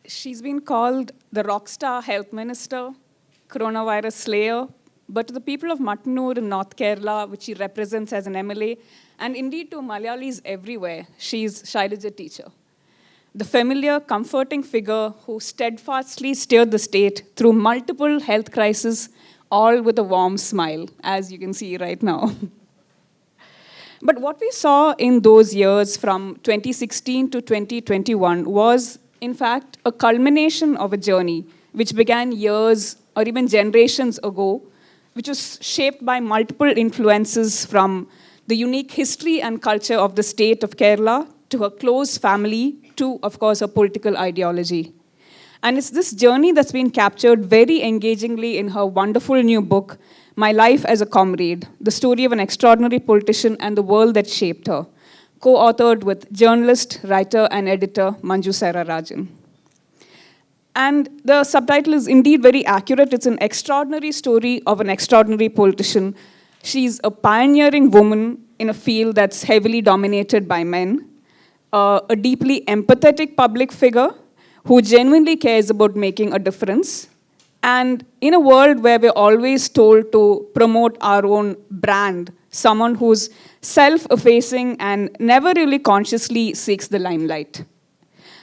She's been called the rockstar health minister, coronavirus slayer, but to the people of Mattanur in North Kerala, which she represents as an MLA, and indeed to Malayalis everywhere, she's Shailaja teacher. The familiar, comforting figure who steadfastly steered the state through multiple health crises, all with a warm smile, as you can see right now. But what we saw in those years from 2016 to 2021 was, in fact, a culmination of a journey which began years or even generations ago, which was shaped by multiple influences from the unique history and culture of the state of Kerala to her close family to, of course, her political ideology. And it's this journey that's been captured very engagingly in her wonderful new book, My Life as a Comrade, the story of an extraordinary politician and the world that shaped her, co-authored with journalist, writer, and editor Manju Sara Rajan. And the subtitle is indeed very accurate. It's an extraordinary story of an extraordinary politician. She's a pioneering woman in a field that's heavily dominated by men, a deeply empathetic public figure who genuinely cares about making a difference. And in a world where we're always told to promote our own brand, someone who's self-effacing and never really consciously seeks the limelight.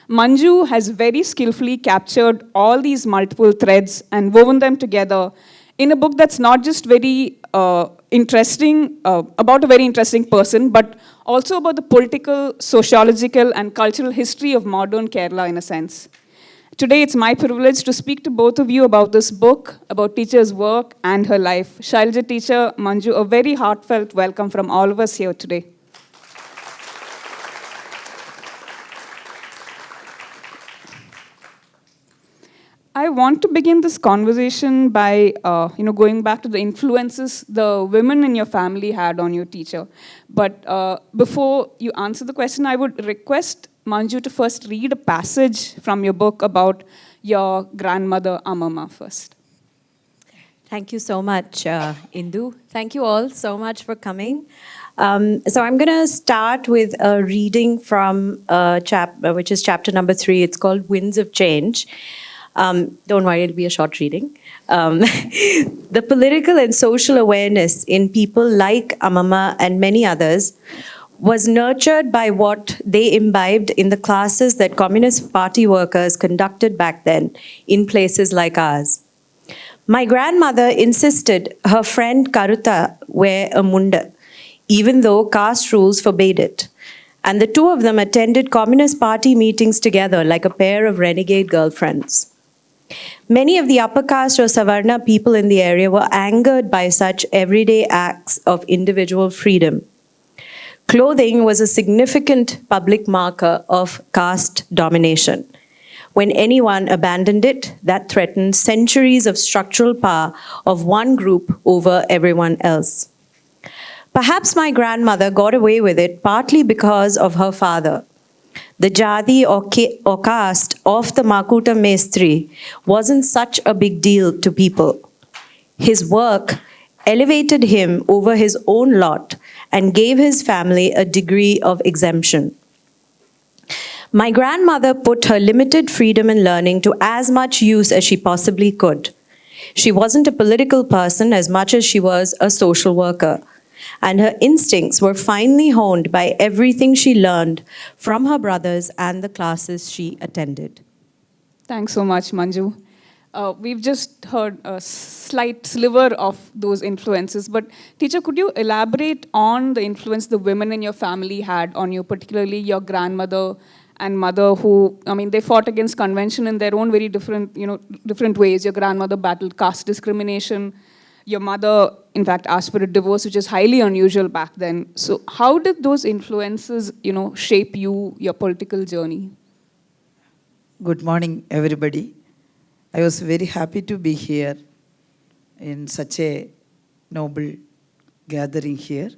Manju has very skillfully captured all these multiple threads and woven them together in a book that's not just very interesting, about a very interesting person, but also about the political, sociological, and cultural history of modern Kerala in a sense. Today, it's my privilege to speak to both of you about this book, about teacher's work and her life. Shailaja teacher, Manju, a very heartfelt welcome from all of us here today. I want to begin this conversation by going back to the influences the women in your family had on your teacher. But before you answer the question, I would request Manju to first read a passage from your book about your grandmother, Amama, first. Thank you so much, Indu. Thank you all so much for coming. So I'm going to start with a reading from which is chapter number 3. It's called Winds of Change. Don't worry, it'll be a short reading. The political and social awareness in people like Amama and many others was nurtured by what they imbibed in the classes that Communist Party workers conducted back then in places like ours. My grandmother insisted her friend Karuta wear a munda, even though caste rules forbade it. And the two of them attended Communist Party meetings together like a pair of renegade girlfriends. Many of the upper caste or Savarna people in the area were angered by such everyday acts of individual freedom. Clothing was a significant public marker of caste domination. When anyone abandoned it, that threatened centuries of structural power of one group over everyone else. Perhaps my grandmother got away with it partly because of her father. The jati or caste of the Makuta Mestri wasn't such a big deal to people. His work elevated him over his own lot and gave his family a degree of exemption. My grandmother put her limited freedom in learning to as much use as she possibly could. She wasn't a political person as much as she was a social worker, and her instincts were finely honed by everything she learned from her brothers and the classes she attended. Thanks so much, Manju. We've just heard a slight sliver of those influences, but teacher, could you elaborate on the influence the women in your family had on you, particularly your grandmother and mother who, they fought against convention in their own very different ways. Your grandmother battled caste discrimination. Your mother, in fact, asked for a divorce, which is highly unusual back then. So how did those influences, shape you, your political journey? Good morning, everybody. I was very happy to be here in such a noble gathering here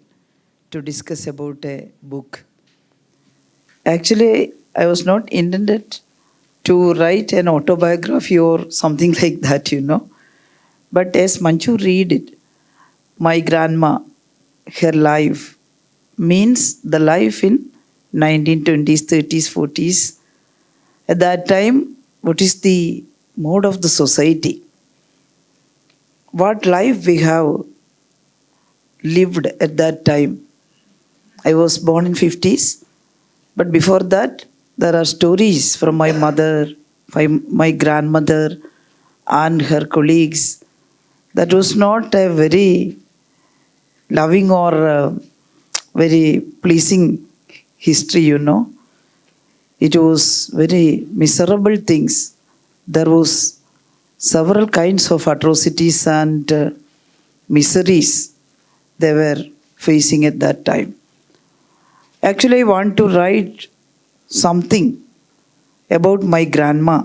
to discuss about a book. Actually, I was not intended to write an autobiography or something like that, But as Manju read it, my grandma, her life means the life in 1920s, 30s, 40s. At that time, what is the mode of the society, what life we have lived at that time. I was born in 50s, but before that, there are stories from my mother, my grandmother, and her colleagues. That was not a very loving or very pleasing history, you know. It was very miserable things. There was several kinds of atrocities and miseries they were facing at that time. Actually, I want to write something about my grandma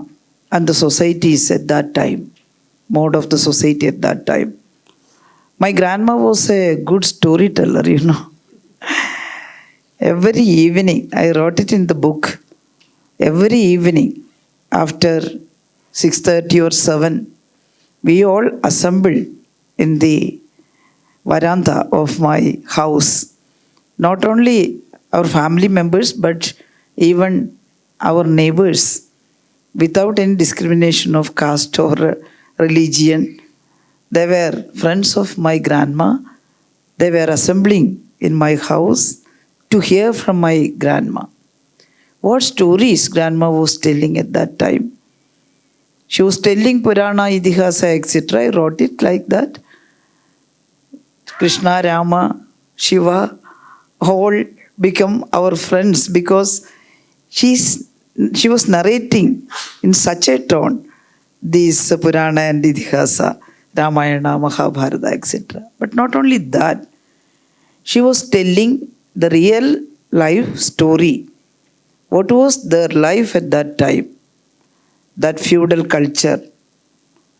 and the societies at that time, mode of the society at that time. My grandma was a good storyteller, you know. Every evening, I wrote it in the book. Every evening, after 6:30 or 7, we all assembled in the veranda of my house. Not only our family members, but even our neighbors, without any discrimination of caste or religion. They were friends of my grandma. They were assembling in my house to hear from my grandma. What stories grandma was telling at that time? She was telling Purana, Idihasa, etc. I wrote it like that. Krishna, Rama, Shiva, all become our friends because she was narrating in such a tone these Purana and Idihasa, Ramayana, Mahabharata, etc. But not only that, she was telling the real life story. What was their life at that time? That feudal culture,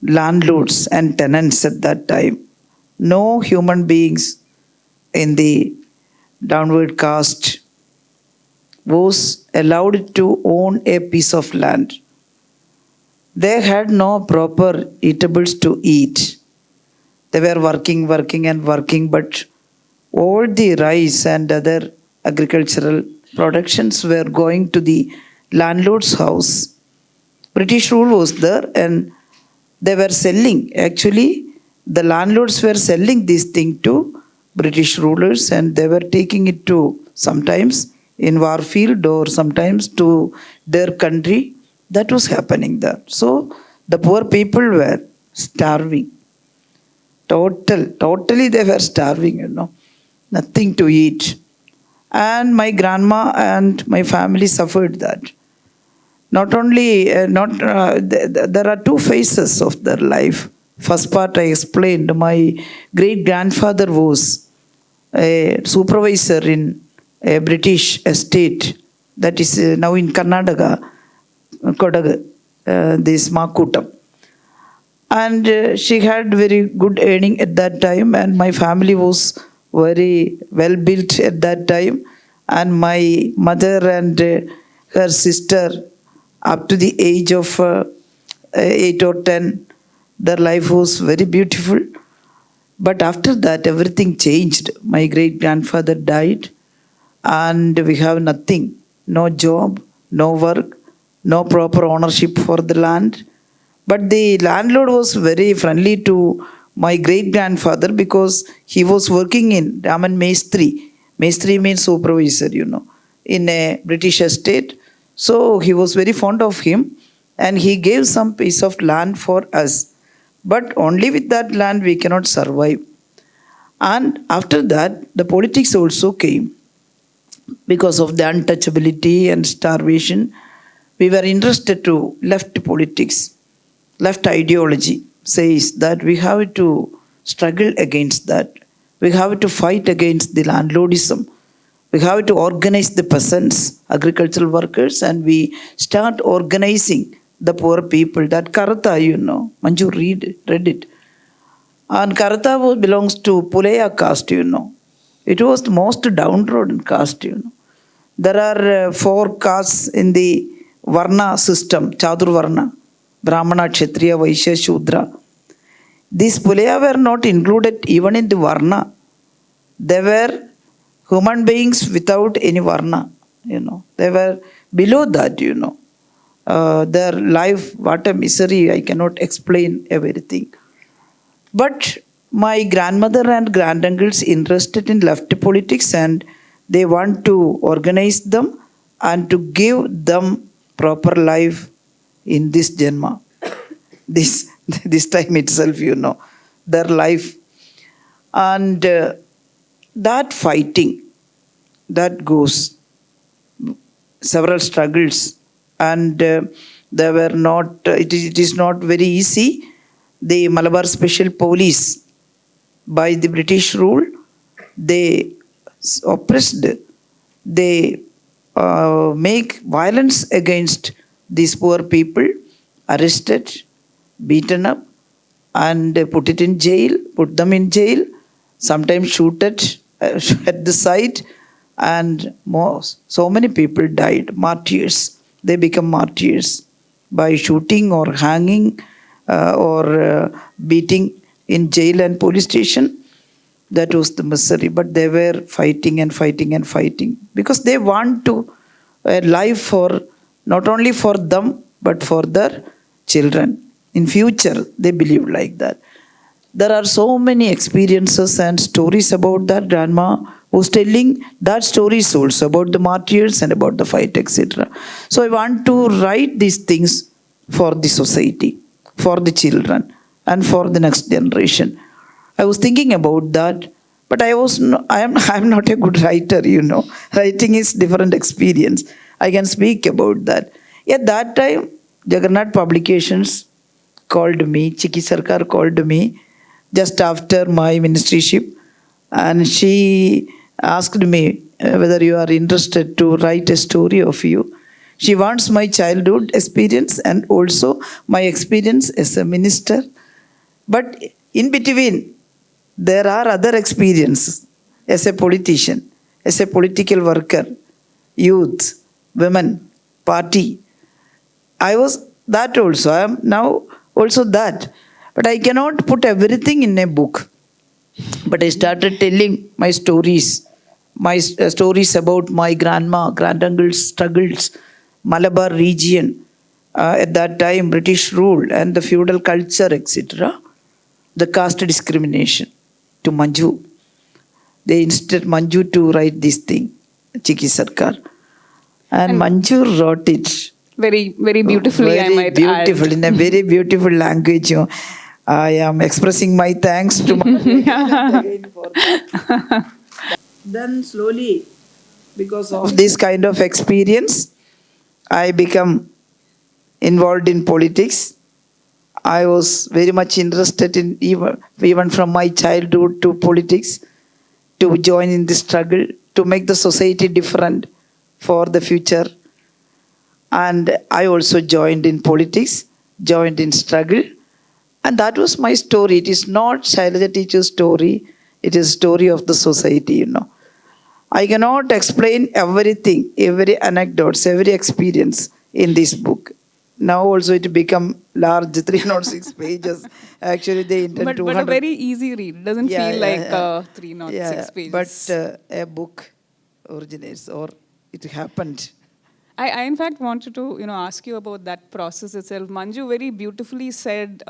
landlords and tenants at that time. No human beings in the downward caste was allowed to own a piece of land. They had no proper eatables to eat. They were working, but all the rice and other agricultural productions were going to the landlord's house. British rule was there and they were selling. Actually, the landlords were selling this thing to British rulers and they were taking it to sometimes in Warfield or sometimes to their country. That was happening there. So the poor people were starving. Totally they were starving, you know. Nothing to eat. And my grandma and my family suffered that. Not only, there are two phases of their life. First part I explained, my great-grandfather was a supervisor in a British estate that is now in Karnataka, Kodagu, this Makutam. And she had very good earning at that time and my family was very well built at that time. And my mother and her sister, up to the age of 8 or 10, their life was very beautiful. But after that, everything changed. My great-grandfather died and we have nothing. No job, no work, no proper ownership for the land. But the landlord was very friendly to my great-grandfather because he was working in Raman Mestri. Mestri means supervisor, you know, in a British estate. So he was very fond of him and he gave some piece of land for us. But only with that land we cannot survive. And after that, the politics also came. Because of the untouchability and starvation, we were interested to left politics. Left ideology says that we have to struggle against that. We have to fight against the landlordism. We have to organize the peasants, agricultural workers, and we start organizing the poor people. That Karata, you know, Manju read it. And Karata belongs to Puleya caste, you know. It was the most downtrodden caste, you know. There are 4 castes in the Varna system, Chadur Varna, Brahmana, Kshatriya, Vaishya, Shudra. These Puleya were not included even in the Varna. They were human beings without any Varna, you know. They were below that, you know. their life, what a misery, I cannot explain everything. But my grandmother and granduncles interested in left politics, and they want to organize them and to give them proper life in this Janma. This, this time itself, their life. And that fighting, that goes, several struggles, and they were not, it is not very easy. The Malabar Special Police, by the British rule, they oppressed, they make violence against these poor people, arrested, beaten up, and put them in jail, sometimes shoot at the site, and so many people died, martyrs. They become martyrs by shooting or hanging or beating in jail and police station. That was the misery. But they were fighting and fighting and fighting because they want to a life for not only for them but for their children. In future, they believe like that. There are so many experiences and stories about that. Grandma was telling that stories also about the martyrs and about the fight, etc. So I want to write these things for the society, for the children, and for the next generation. I was thinking about that, but I am not a good writer, Writing is different experience. I can speak about that. At that time, Jagannath Publications called me, Chiki Sarkar called me just after my ministryship, and she asked me whether you are interested to write a story of you. She wants my childhood experience and also my experience as a minister. But in between, there are other experiences as a politician, as a political worker, youth, women, party. I was that also. I am now also that. But I cannot put everything in a book. But I started telling my stories about my grandma, granduncle's struggles, Malabar region, at that time British rule and the feudal culture, etc. The caste discrimination to Manju. They insisted Manju to write this thing, Chiki Sarkar. And Manju wrote it. Very, very beautifully, very I might beautiful, add. in a very beautiful language. I am expressing my thanks to my again for that. Then slowly, because of this kind of experience, I become involved in politics. I was very much interested in even from my childhood to politics, to join in the struggle, to make the society different for the future. And I also joined in politics, joined in struggle. And that was my story. It is not Shailaja teacher's story. It is story of the society, I cannot explain everything, every anecdotes, every experience in this book. Now also it become large, 306 pages. Actually, they intend 200. But a very easy read. It doesn't feel like 306 pages. But a book originates, or it happened. I in fact wanted to ask you about that process itself. Manju very beautifully said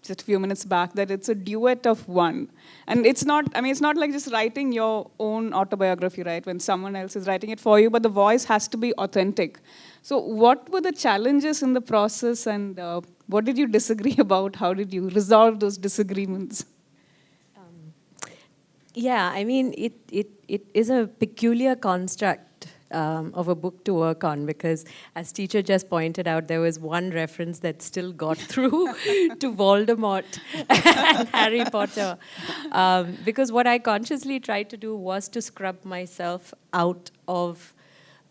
just a few minutes back that it's a duet of one, and it's not like just writing your own autobiography, right? When someone else is writing it for you, but the voice has to be authentic. So what were the challenges in the process, and what did you disagree about? How did you resolve those disagreements? Yeah, I mean, it is a peculiar construct of a book to work on, because as teacher just pointed out, there was one reference that still got through to Voldemort and Harry Potter. Because what I consciously tried to do was to scrub myself out of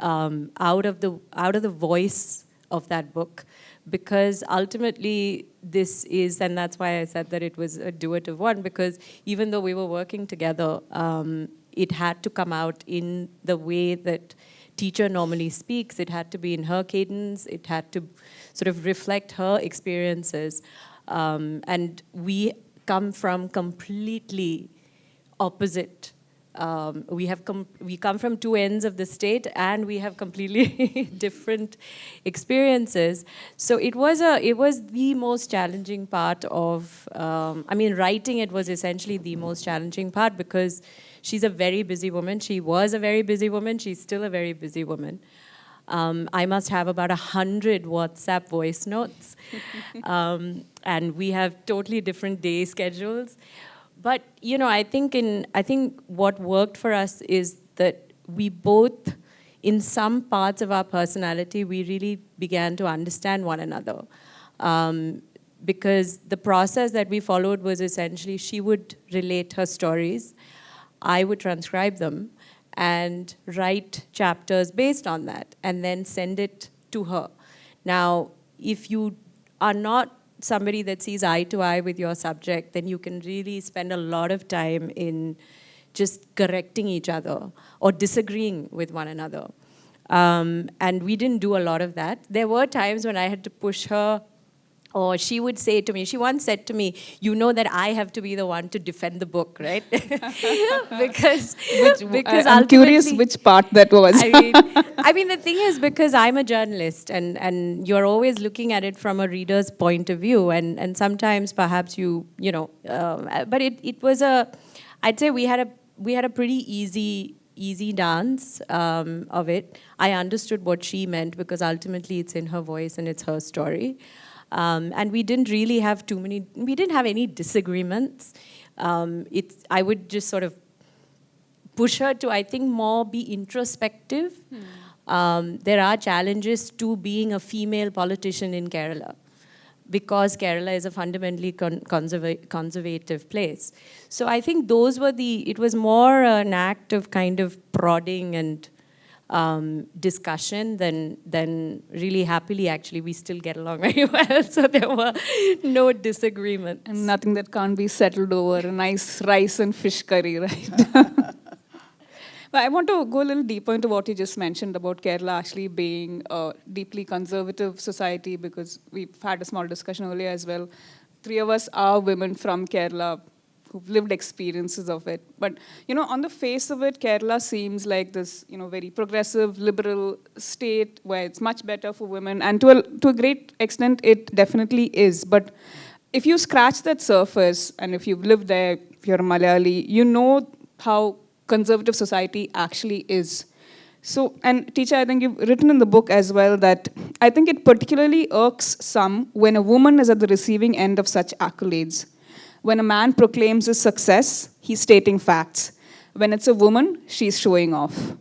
the voice of that book, because ultimately this is, and that's why I said that it was a duet of one, because even though we were working together, it had to come out in the way that teacher normally speaks. It had to be in her cadence. It had to sort of reflect her experiences. And we come from completely opposite we come from two ends of the state, and we have completely different experiences. So it was the most challenging part of. Writing it was essentially the most challenging part because she's a very busy woman. She was a very busy woman. She's still a very busy woman. I must have about 100 WhatsApp voice notes, and we have totally different day schedules. But I think what worked for us is that we both, in some parts of our personality, we really began to understand one another. Because the process that we followed was essentially she would relate her stories, I would transcribe them, and write chapters based on that, and then send it to her. Now, if you are not somebody that sees eye to eye with your subject, then you can really spend a lot of time in just correcting each other or disagreeing with one another. And we didn't do a lot of that. There were times when I had to push her, or she would say to me, she once said to me, you know that I have to be the one to defend the book, right? because I'm curious which part that was. I mean, the thing is, because I'm a journalist, and you're always looking at it from a reader's point of view, and sometimes perhaps but it was I'd say we had a pretty easy dance of it. I understood what she meant because ultimately it's in her voice and it's her story. And we didn't really have we didn't have any disagreements. I would just sort of push her to, I think, more be introspective. There are challenges to being a female politician in Kerala, because Kerala is a fundamentally conservative place. So I think it was more an act of kind of prodding and discussion than really happily. Actually, we still get along very well, so there were no disagreements. And nothing that can't be settled over a nice rice and fish curry, right? But I want to go a little deeper into what you just mentioned about Kerala actually being a deeply conservative society, because we've had a small discussion earlier as well. Three of us are women from Kerala who've lived experiences of it. But, on the face of it, Kerala seems like this, very progressive, liberal state where it's much better for women. And to a great extent, it definitely is. But if you scratch that surface, and if you've lived there, if you're a Malayali, you know how conservative society actually is. So, and teacher, I think you've written in the book as well that I think it particularly irks some when a woman is at the receiving end of such accolades. When a man proclaims his success, he's stating facts. When it's a woman, she's showing off.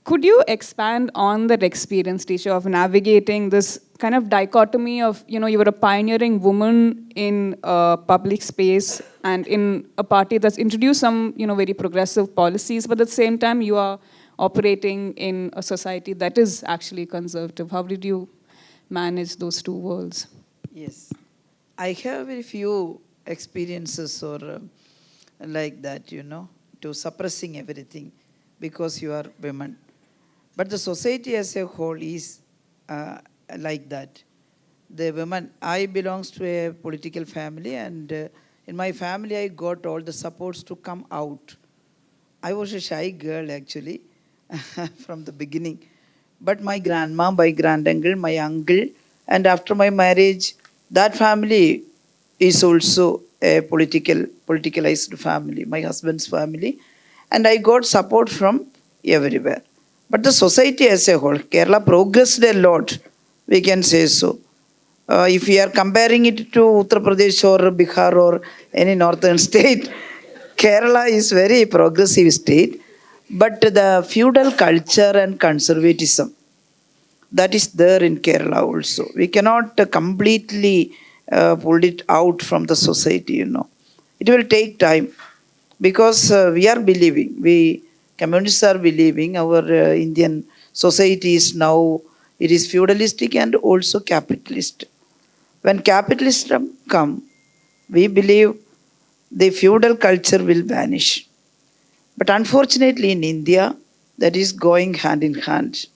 Could you expand on that experience, teacher, of navigating this kind of dichotomy of, you were a pioneering woman in a public space and in a party that's introduced some, very progressive policies, but at the same time, you are operating in a society that is actually conservative. How did you manage those two worlds? Yes. I have very few experiences or like that, to suppressing everything because you are women. But the society as a whole is like that. The women, I belongs to a political family, and in my family I got all the supports to come out. I was a shy girl actually from the beginning. But my grandma, my granduncle, my uncle, and after my marriage, that family is also a politicalized family, my husband's family. And I got support from everywhere. But the society as a whole, Kerala progressed a lot, we can say so. If we are comparing it to Uttar Pradesh or Bihar or any northern state, Kerala is very progressive state. But the feudal culture and conservatism, that is there in Kerala also. We cannot completely pull it out from the society, It will take time because we are believing, we communists are believing our Indian society is now, it is feudalistic and also capitalist. When capitalism come, we believe the feudal culture will vanish. But unfortunately in India, that is going hand in hand.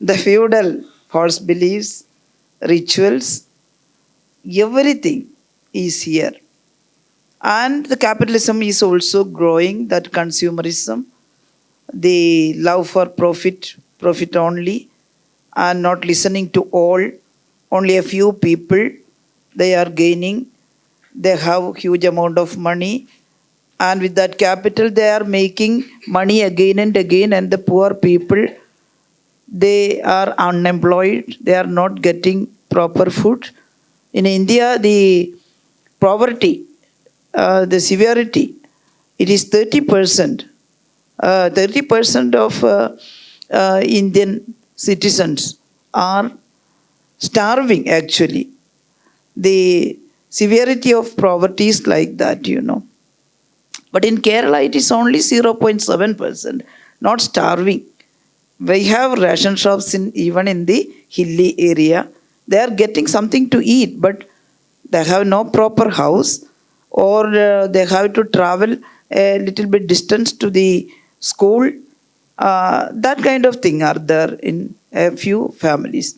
The feudal false beliefs, rituals, everything is here. And the capitalism is also growing, that consumerism, the love for profit, profit only, and not listening to all, only a few people, they are gaining, they have huge amount of money, and with that capital they are making money again and again, and the poor people, they are unemployed, they are not getting proper food. In India, the poverty, the severity, it is 30%. 30% of Indian citizens are starving actually. The severity of poverty is like that. But in Kerala, it is only 0.7%, not starving. We have ration shops even in the hilly area. They are getting something to eat, but they have no proper house, or they have to travel a little bit distance to the school. That kind of thing are there in a few families.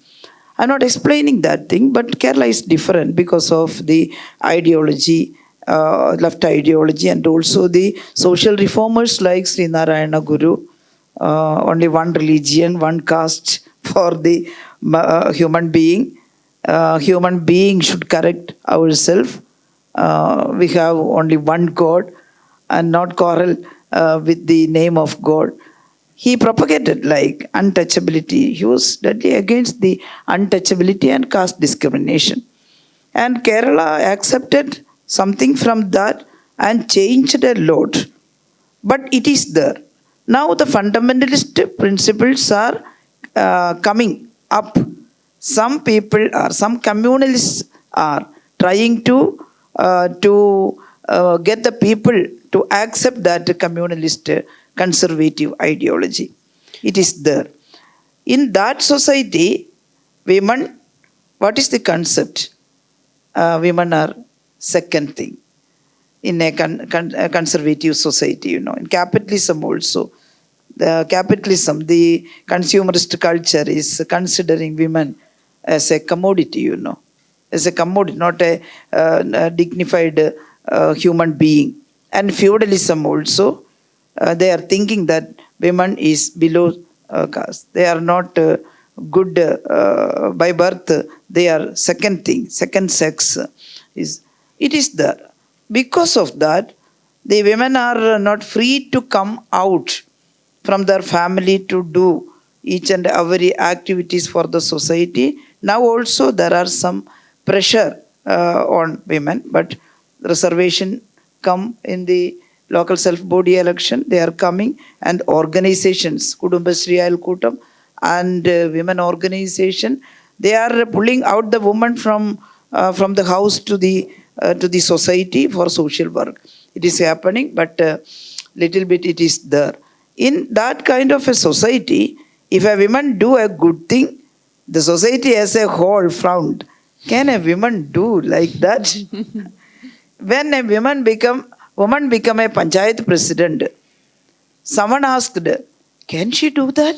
I'm not explaining that thing, but Kerala is different because of the ideology, left ideology, and also the social reformers like Sri Narayana Guru. Only one religion, one caste for the human being. Human being should correct ourselves. We have only one God and not quarrel with the name of God. He propagated like untouchability. He was deadly against the untouchability and caste discrimination. And Kerala accepted something from that and changed a lot. But it is there. Now the fundamentalist principles are coming up. Some people are, some communalists are trying to get the people to accept that communalist conservative ideology. It is there. In that society, women, what is the concept? Women are second thing in a conservative society. In capitalism also, the consumerist culture is considering women as a commodity, as a commodity, not a dignified human being. And feudalism also, they are thinking that women is below caste. They are not good by birth. They are second thing, second sex. It is there. Because of that, the women are not free to come out from their family to do each and every activities for the society. Now also there are some pressure on women, but reservation come in the local self-body election. They are coming, and organizations, Kudumbashree Ayalkootam and women organization, they are pulling out the woman from the house to the society for social work. It is happening, but little bit it is there. In that kind of a society, if a woman do a good thing, the society as a whole frowned. Can a woman do like that? When a woman become a panchayat president, someone asked, can she do that?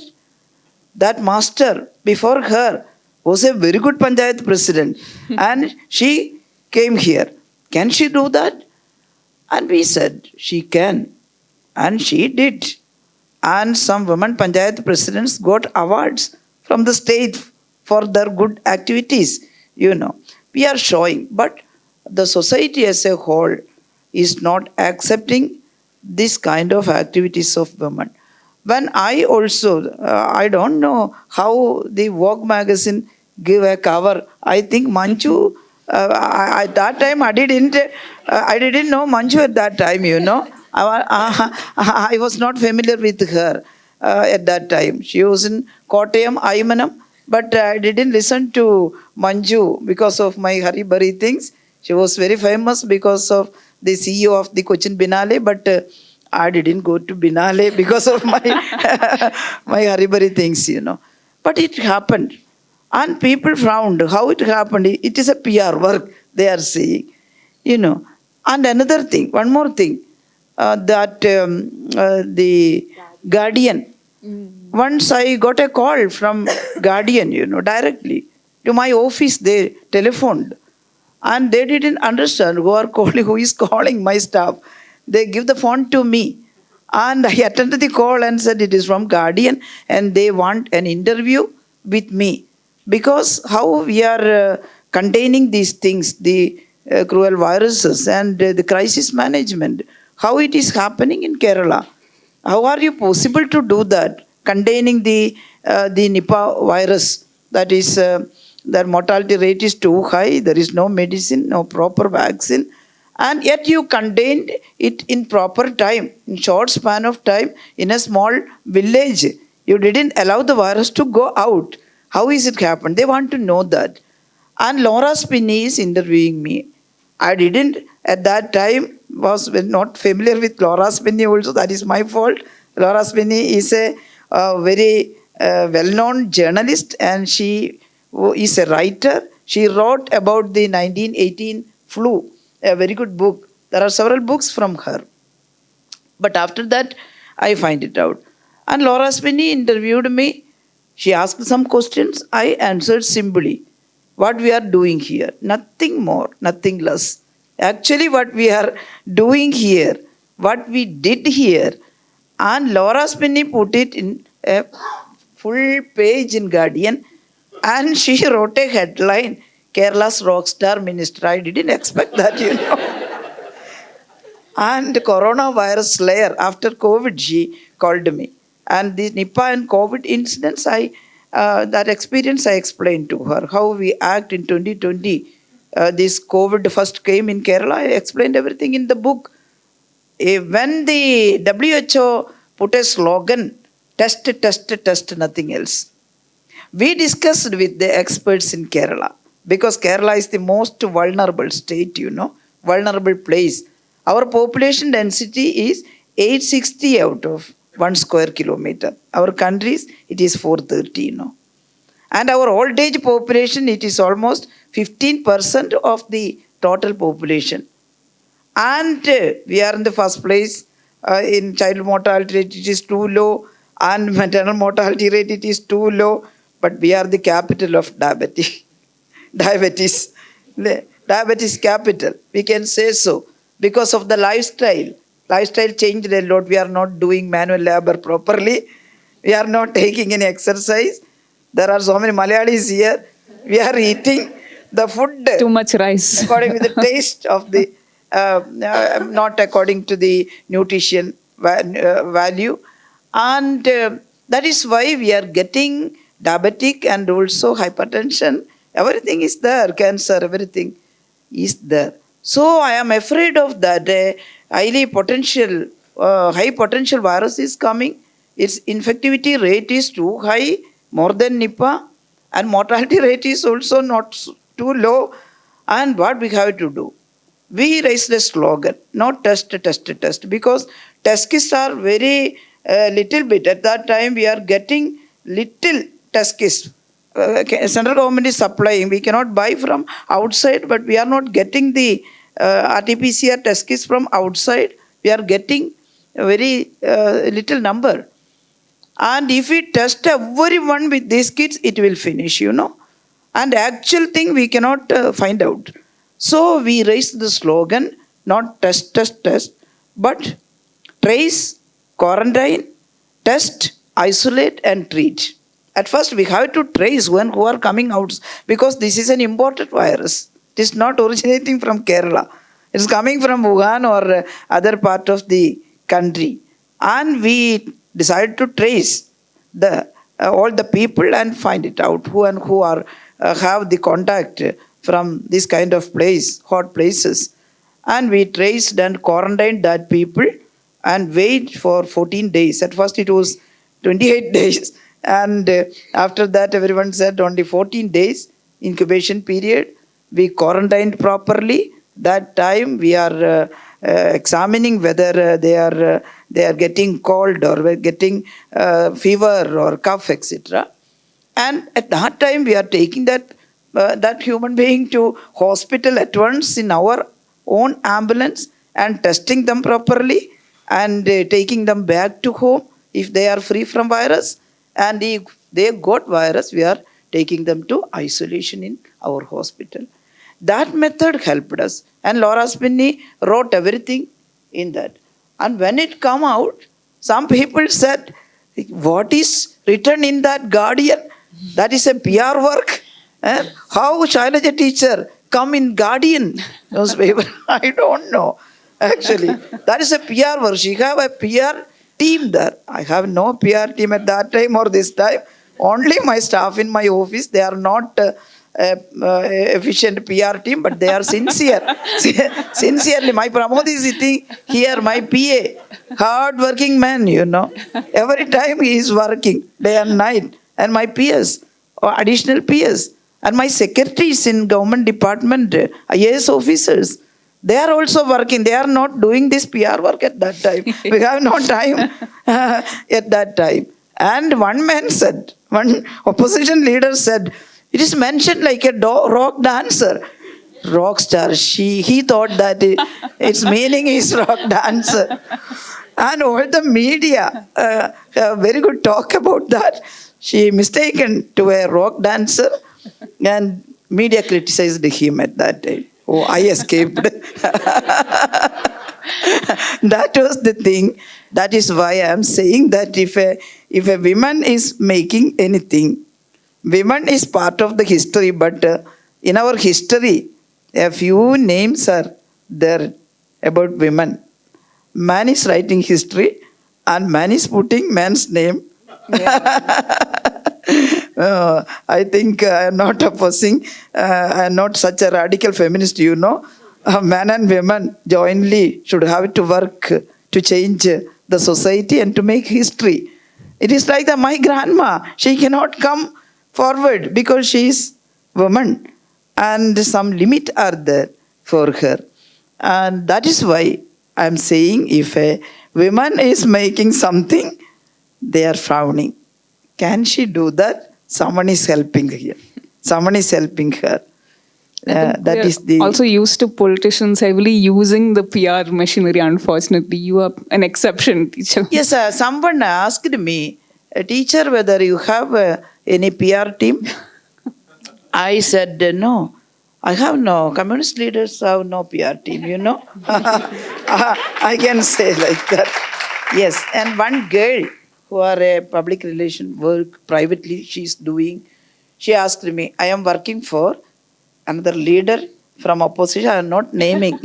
That master before her was a very good panchayat president, and she came here. Can she do that? And we said she can, and she did. And some women panchayat presidents got awards from the state for their good activities. We are showing, but the society as a whole is not accepting this kind of activities of women. When I also, I don't know how the Vogue magazine give a cover. I think Manju, at that time I didn't know Manju at that time, I was not familiar with her at that time. She was in Kottayam, Aymanam, but I didn't listen to Manju because of my Hari Bari things. She was very famous because of the CEO of the Cochin Binale, but I didn't go to Binale because of my my Haribari things, But it happened. And people frowned. How it happened? It is a PR work, they are saying. And another thing, one more thing, that the Guardian. Once I got a call from Guardian, directly to my office. They telephoned. And they didn't understand who is calling my staff. They give the phone to me. And I attended the call and said it is from Guardian and they want an interview with me. Because how we are containing these things, the cruel viruses and the crisis management, how it is happening in Kerala. How are you possible to do that? Containing the Nipah virus, that is, the mortality rate is too high, there is no medicine, no proper vaccine, and yet you contained it in proper time, in short span of time, in a small village. You didn't allow the virus to go out. How is it happened? They want to know that. And Laura Spinney is interviewing me. I didn't at that time was not familiar with Laura Spinney also. That is my fault. Laura Spinney is a very well-known journalist and she is a writer. She wrote about the 1918 flu, a very good book. There are several books from her. But after that, I find it out. And Laura Spinney interviewed me. She asked some questions. I answered simply. What we are doing here, nothing more, nothing less. Actually, what we are doing here, what we did here, and Laura Spinney put it in a full page in Guardian, and she wrote a headline, Kerala's rockstar minister. I didn't expect that, you know. And coronavirus slayer, after COVID, she called me. And the Nipah and COVID incidents, that experience I explained to her, how we act in 2020. This COVID first came in Kerala, I explained everything in the book. When the WHO put a slogan, test, test, test, nothing else. We discussed with the experts in Kerala, because Kerala is the most vulnerable state, you know, vulnerable place. Our population density is 860 out of 1 square kilometer. Our countries, it is 430, you know. And our old age population, it is almost 15% of the total population. And we are in the first place in child mortality rate, it is too low, and maternal mortality rate, it is too low. But we are the capital of diabetes. Diabetes capital, we can say so, because of the lifestyle. Lifestyle changed a lot. We are not doing manual labor properly. We are not taking any exercise. There are so many Malayalis here. We are eating the food. Too much rice. According to the taste of the, not according to the nutrition value. And that is why we are getting diabetic and also hypertension. Everything is there, cancer, everything is there. So I am afraid of that. High potential virus is coming. Its infectivity rate is too high, more than Nipah, and mortality rate is also not too low. And what we have to do? We raised a slogan, not test, test, test, because test kits are very little bit. At that time, we are getting little test kits. Central government is supplying. We cannot buy from outside, but we are not getting the RT-PCR test kits from outside. We are getting a very little number. And if we test everyone with these kits, it will finish, you know. And actual thing we cannot find out. So we raised the slogan, not test, test, test, but trace, quarantine, test, isolate and treat. At first we have to trace who are coming out, because this is an imported virus. It is not originating from Kerala. It is coming from Wuhan or other part of the country. And we decided to trace all the people and find it out who are have the contact from this kind of place, hot places. And we traced and quarantined that people and wait for 14 days. At first it was 28 days. And after that everyone said only 14 days incubation period. We quarantined properly. That time we are examining whether they are getting cold or getting fever or cough, etc. And at that time we are taking that human being to hospital at once in our own ambulance and testing them properly and taking them back to home if they are free from virus. And if they got virus, we are taking them to isolation in our hospital. That method helped us. And Laura Spinney wrote everything in that. And when it come out, some people said, what is written in that Guardian? That is a PR work. How Shailaja teacher come in Guardian newspaper? I don't know. Actually, that is a PR work. She have a PR team there. I have no PR team at that time or this time. Only my staff in my office. They are not efficient PR team, but they are sincere. Sincerely, my Pramod is sitting here, my PA, hard working man, Every time he is working, day and night. And my peers, or additional peers, and my secretaries in government department, IAS officers, they are also working. They are not doing this PR work at that time. We have no time at that time. And one man said, one opposition leader said, it is mentioned like a rock dancer. Rock star. He thought that its meaning is rock dancer. And all the media, very good talk about that. She mistaken to a rock dancer, and media criticized him at that time. Oh, I escaped. That was the thing. That is why I am saying that if a woman is making anything, women is part of the history, but in our history, a few names are there about women. Man is writing history, and man is putting man's name. I think I am not opposing. I am not such a radical feminist, Man and women jointly should have to work to change the society and to make history. It is like my grandma. She cannot come forward because she is woman, and some limit are there for her. And that is why I am saying if a woman is making something, they are frowning. Can she do that? Someone is helping here. Someone is helping her. That is the also used to politicians heavily using the PR machinery. Unfortunately, you are an exception, teacher. Yes, someone asked me, teacher, whether you have any PR team. I said no. I have no. Communist leaders have no PR team. I can say like that. Yes, and one girl who are a public relation work privately she is doing. She asked me, I am working for another leader from opposition. I am not naming.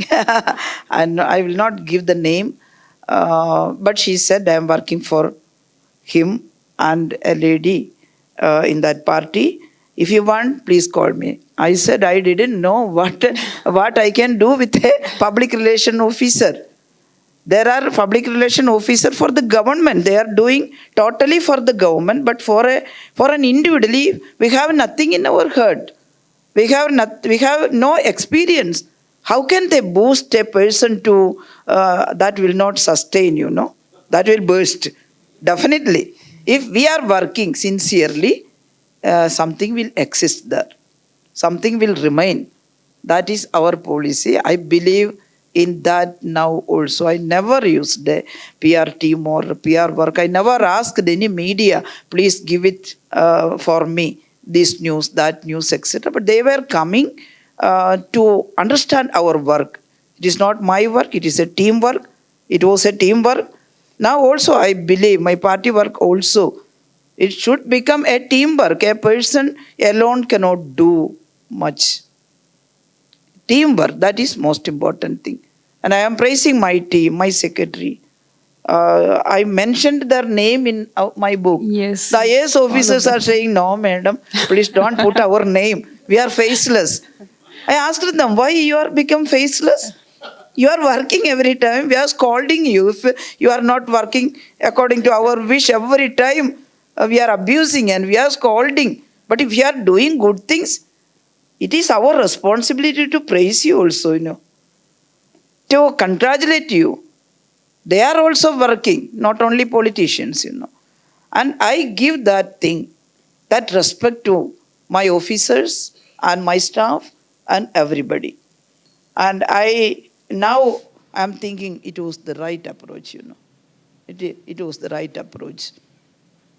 And I will not give the name. But she said, I am working for him and a lady in that party. If you want, please call me. I said, I didn't know what I can do with a public relation officer. There are public relation officers for the government. They are doing totally for the government, but for an individually, we have nothing in our heart. We have no experience. How can they boost a person to that will not sustain, that will burst? Definitely. If we are working sincerely, something will exist there. Something will remain. That is our policy. I believe in that now also. I never used a PR team or PR work. I never asked any media, please give it for me, this news, that news, etc. But they were coming to understand our work. It is not my work, it is a teamwork. It was a teamwork. Now also I believe my party work also, it should become a teamwork. A person alone cannot do much. Teamwork, that is most important thing. And I am praising my team, my secretary. I mentioned their name in my book. Yes. The IAS officers are saying, no, madam, please don't put our name. We are faceless. I asked them, why you are become faceless? You are working every time. We are scolding you. If you are not working according to our wish every time, we are abusing and we are scolding. But if you are doing good things, it is our responsibility to praise you also, to congratulate you. They are also working, not only politicians, And I give that thing, that respect to my officers and my staff and everybody. And now I'm thinking it was the right approach, It was the right approach.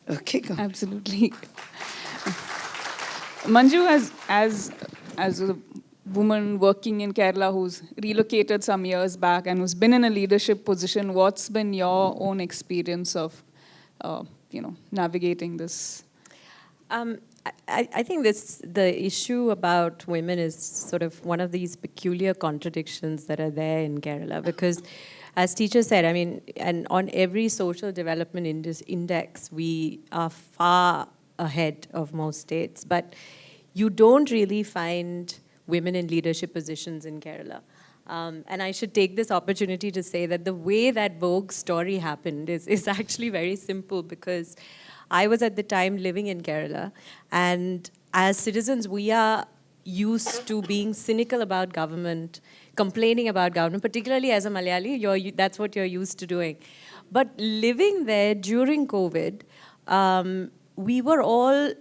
Okay, come. Absolutely. Manju, as a woman working in Kerala who's relocated some years back and who's been in a leadership position, what's been your own experience of, navigating this? I think the issue about women is sort of one of these peculiar contradictions that are there in Kerala, because as teacher said, I mean, and on every social development index, we are far ahead of most states, but you don't really find women in leadership positions in Kerala. And I should take this opportunity to say that the way that Vogue's story happened is actually very simple, because I was at the time living in Kerala, and as citizens, we are used to being cynical about government, complaining about government, particularly as a Malayali, that's what you're used to doing. But living there during COVID, we were all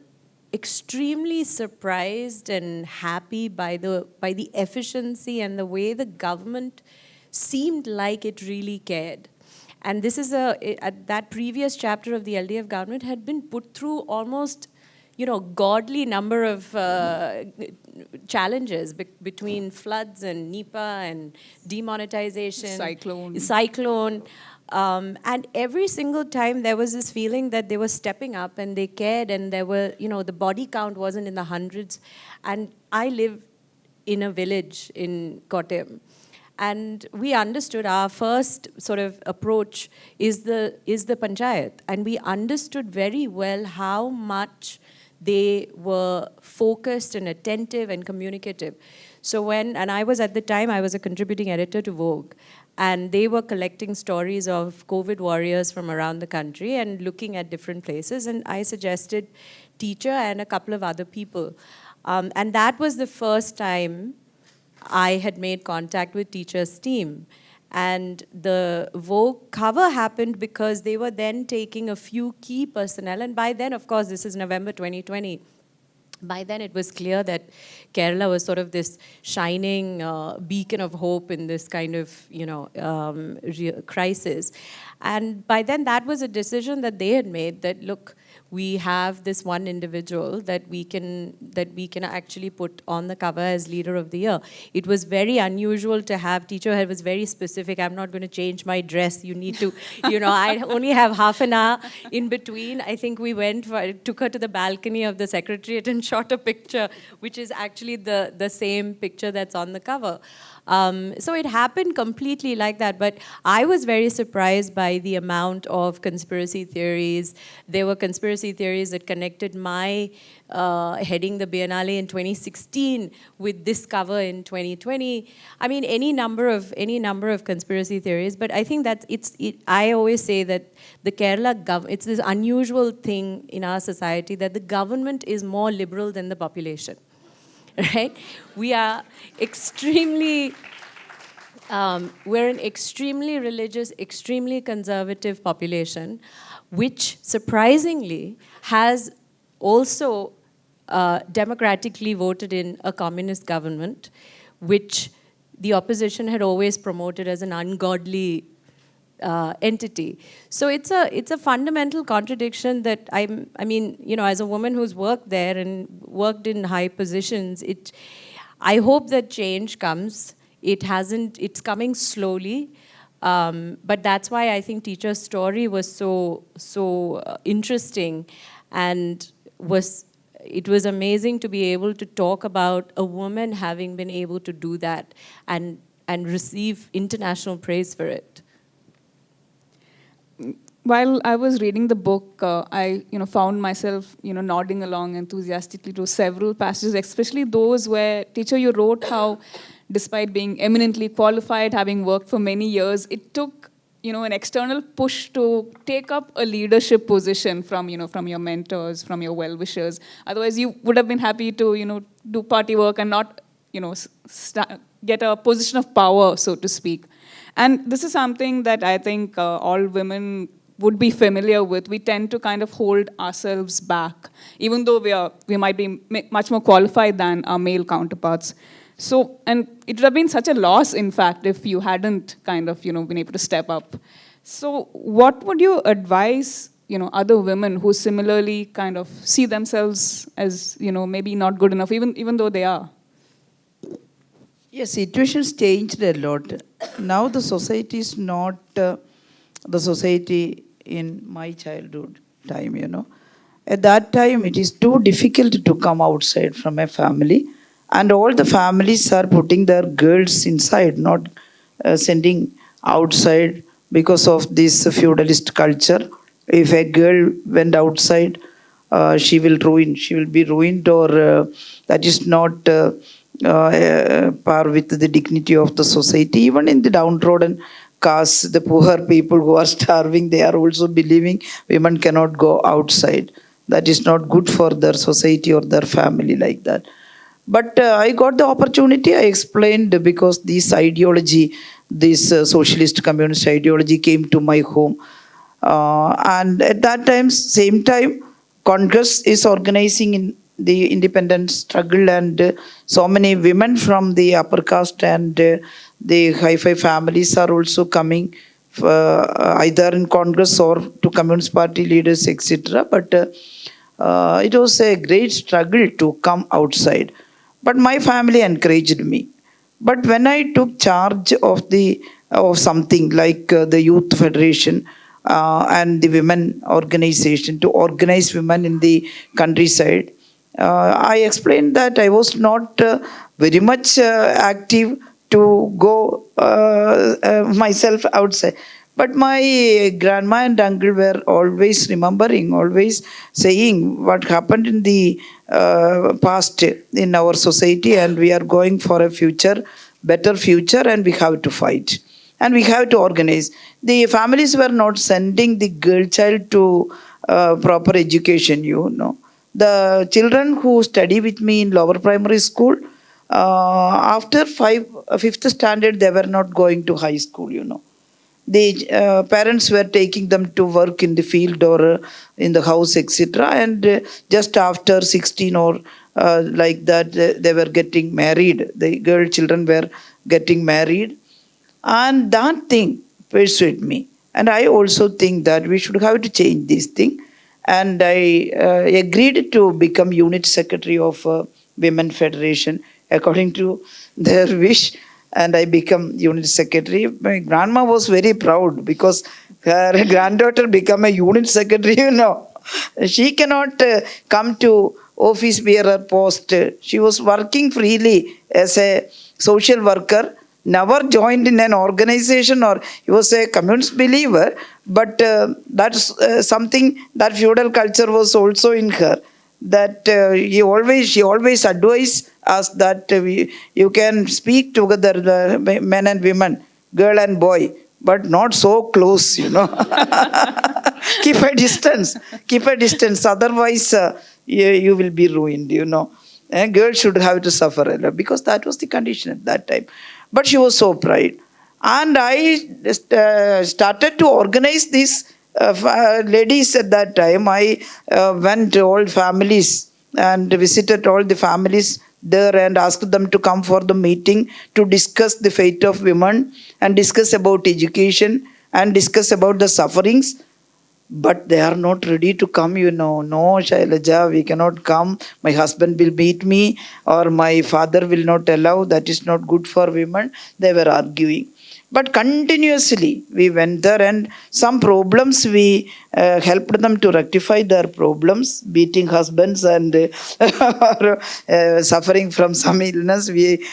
extremely surprised and happy by the efficiency and the way the government seemed like it really cared. And this is that previous chapter of the LDF government had been put through almost, godly number of challenges between floods and Nipah and demonetization, cyclone. And every single time there was this feeling that they were stepping up and they cared, and there were, the body count wasn't in the hundreds. And I live in a village in Kottayam. And we understood our first sort of approach is the panchayat. And we understood very well how much they were focused and attentive and communicative. So and I was at the time, I was a contributing editor to Vogue. And they were collecting stories of COVID warriors from around the country and looking at different places. And I suggested teacher and a couple of other people. And that was the first time I had made contact with teacher's team. And the Vogue cover happened because they were then taking a few key personnel. And by then, of course, this is November 2020. By then, it was clear that Kerala was sort of this shining beacon of hope in this kind of, crisis. And by then, that was a decision that they had made that, look, we have this one individual that we can actually put on the cover as leader of the year. It was very unusual to have, teacher was very specific, I'm not going to change my dress, you need to, I only have half an hour in between. I think we took her to the balcony of the secretariat and shot a picture, which is actually the same picture that's on the cover. So it happened completely like that. But I was very surprised by the amount of conspiracy theories. There were conspiracy theories that connected my heading the Biennale in 2016 with this cover in 2020. I mean, any number of conspiracy theories. But I think that I always say that the Kerala government, it's this unusual thing in our society that the government is more liberal than the population. Right? We are we're an extremely religious, extremely conservative population, which surprisingly has also democratically voted in a communist government, which the opposition had always promoted as an ungodly entity. So it's a fundamental contradiction that as a woman who's worked there and worked in high positions, I hope that change comes. It's coming slowly. But that's why I think teacher's story was so interesting, and it was amazing to be able to talk about a woman having been able to do that and receive international praise for it. While I was reading the book, I found myself nodding along enthusiastically to several passages, especially those where, teacher, you wrote how, despite being eminently qualified, having worked for many years, it took an external push to take up a leadership position from your mentors, from your well-wishers. Otherwise, you would have been happy to do party work and not get a position of power, so to speak. And this is something that I think all women would be familiar with. We tend to kind of hold ourselves back, even though we might be much more qualified than our male counterparts. So, and it would have been such a loss, in fact, if you hadn't kind of, been able to step up. So what would you advise, other women who similarly kind of see themselves as, maybe not good enough, even though they are? Yes, situations changed a lot. Now the society is not the society in my childhood time, you know. At that time, it is too difficult to come outside from a family, and all the families are putting their girls inside, not sending outside because of this feudalist culture. If a girl went outside, she will be ruined, or that is not par with the dignity of the society. Even in the downtrodden castes, the poor people who are starving, they are also believing women cannot go outside. That is not good for their society or their family, like that. But I got the opportunity. I explained because this ideology, this socialist communist ideology, came to my home. And at that time, same time, Congress is organizing in the independence struggle, and so many women from the upper caste and the high-fi families are also coming, either in Congress or to Communist Party leaders, etc. But it was a great struggle to come outside. But my family encouraged me. But when I took charge of the of something like the youth federation and the women organization to organize women in the countryside, I explained that I was not very much active to go myself outside. But my grandma and uncle were always remembering, always saying what happened in the past in our society, and we are going for a future, better future, and we have to fight. And we have to organize. The families were not sending the girl child to proper education, you know. The children who study with me in lower primary school, after fifth standard, they were not going to high school, you know. The parents were taking them to work in the field or in the house, etc. And just after 16 or like that, they were getting married. The girl children were getting married. And that thing persuaded me. And I also think that we should have to change this thing. And I agreed to become unit secretary of Women Federation according to their wish. And I become unit secretary. My grandma was very proud because her granddaughter become a unit secretary, you know. She cannot come to office bearer post. She was working freely as a social worker, never joined in an organization, or he was a communist believer, but that's something that feudal culture was also in her, that she always advised us that you can speak together, the men and women, girl and boy, but not so close, you know. Keep a distance, otherwise you will be ruined, you know. And girls should have to suffer a lot, because that was the condition at that time. But she was so proud. And I started to organize these ladies at that time. I went to all families and visited all the families there and asked them to come for the meeting to discuss the fate of women and discuss about education and discuss about the sufferings. But they are not ready to come, you know. No, Shailaja, we cannot come. My husband will beat me, or my father will not allow. That is not good for women. They were arguing. But continuously we went there, and some problems we helped them to rectify their problems, beating husbands and suffering from some illness. We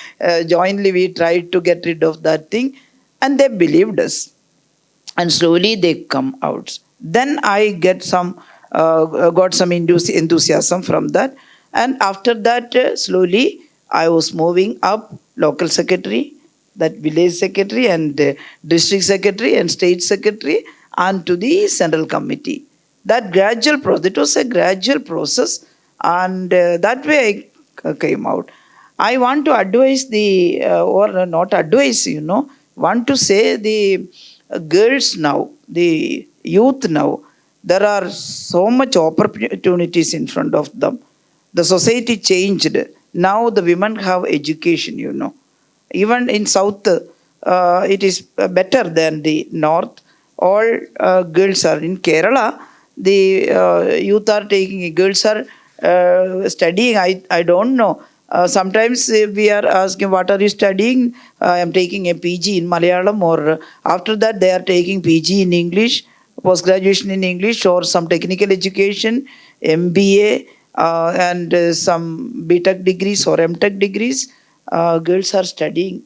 jointly we tried to get rid of that thing, and they believed us. And slowly they come out. Then I got some enthusiasm from that, and after that slowly I was moving up, local secretary, that village secretary, and district secretary and state secretary, and to the central committee. That gradual process, it was a gradual process, and that way I came out. I want to advise or not advise, you know, want to say the girls now, the youth now, there are so much opportunities in front of them. The society changed. Now the women have education, you know. Even in South, it is better than the North. All girls are in Kerala. The youth are taking, girls are studying. I don't know. Sometimes we are asking, what are you studying? I am taking a PG in Malayalam, or after that they are taking PG in English, post-graduation in English, or some technical education, MBA, and some BTech degrees or MTech degrees. Girls are studying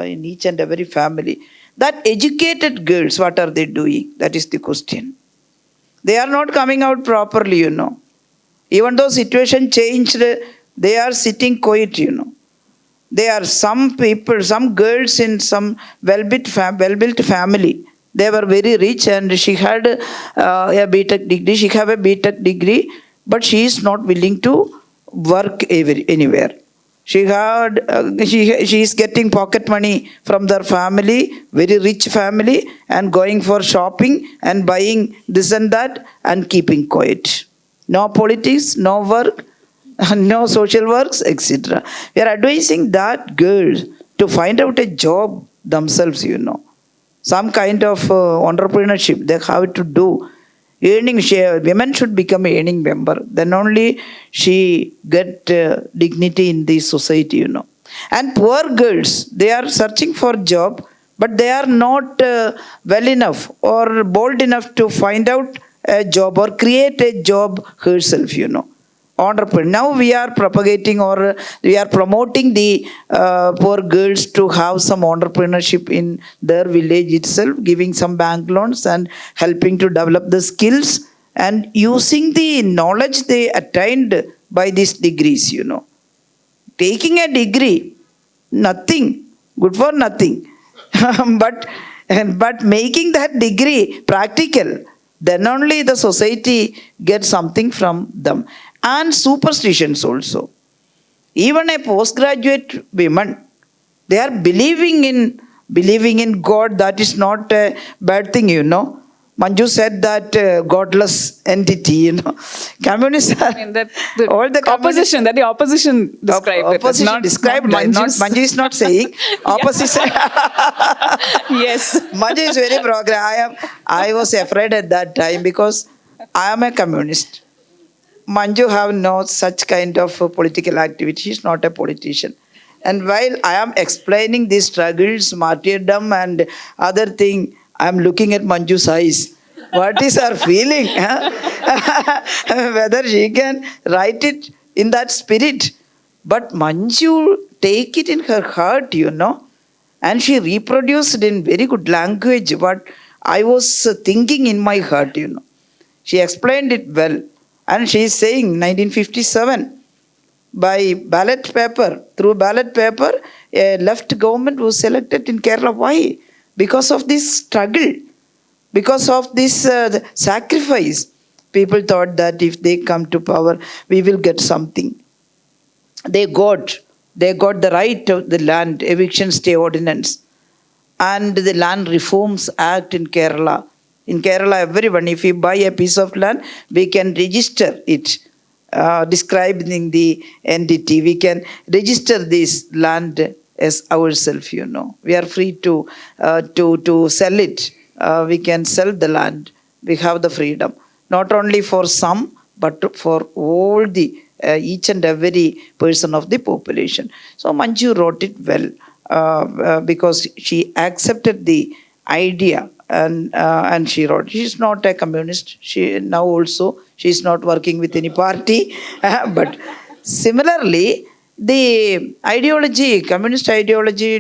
in each and every family. That educated girls, what are they doing? That is the question. They are not coming out properly. Even though situation changed, they are sitting quiet. There are some people, some girls in some well-built family. They were very rich, and she had a BTech degree. She have a BTech degree, but she is not willing to work anywhere. She is getting pocket money from their family, very rich family, and going for shopping and buying this and that and keeping quiet. No politics, no work, no social works, etc. We are advising that girls to find out a job themselves. Some kind of entrepreneurship they have to do. Women should become an earning member. Then only she get dignity in the society. And poor girls, they are searching for job, but they are not well enough or bold enough to find out a job or create a job herself. Entrepreneur. Now we are propagating, or we are promoting the poor girls to have some entrepreneurship in their village itself, giving some bank loans and helping to develop the skills and using the knowledge they attained by these degrees. Taking a degree, nothing, good for nothing. but making that degree practical, then only the society gets something from them. And superstitions also. Even a postgraduate women, they are believing in God. That is not a bad thing. Manju said that godless entity. Communists are, all the opposition, that the opposition described it. Opposition Not described it. Manju is not saying opposition. Yes. Manju is very progressive. I was afraid at that time because I am a communist. Manju have no such kind of political activity. She is not a politician. And while I am explaining these struggles, martyrdom and other thing, I am looking at Manju's eyes. What is her feeling? Whether she can write it in that spirit. But Manju take it in her heart, and she reproduced in very good language what I was thinking in my heart. She explained it well. And she is saying 1957, through ballot paper, a left government was selected in Kerala. Why? Because of this struggle, because of this sacrifice. People thought that if they come to power, we will get something. They got the right of the land, eviction stay ordinance, and the Land Reforms Act in Kerala. In Kerala, everyone, if we buy a piece of land, we can register it, described in the entity. We can register this land as ourselves. We are free to sell it. We can sell the land. We have the freedom, not only for some, but for all the each and every person of the population. So Manju wrote it well because she accepted the idea. And she wrote. She is not a communist. She is not working with any party. But similarly, the ideology, communist ideology,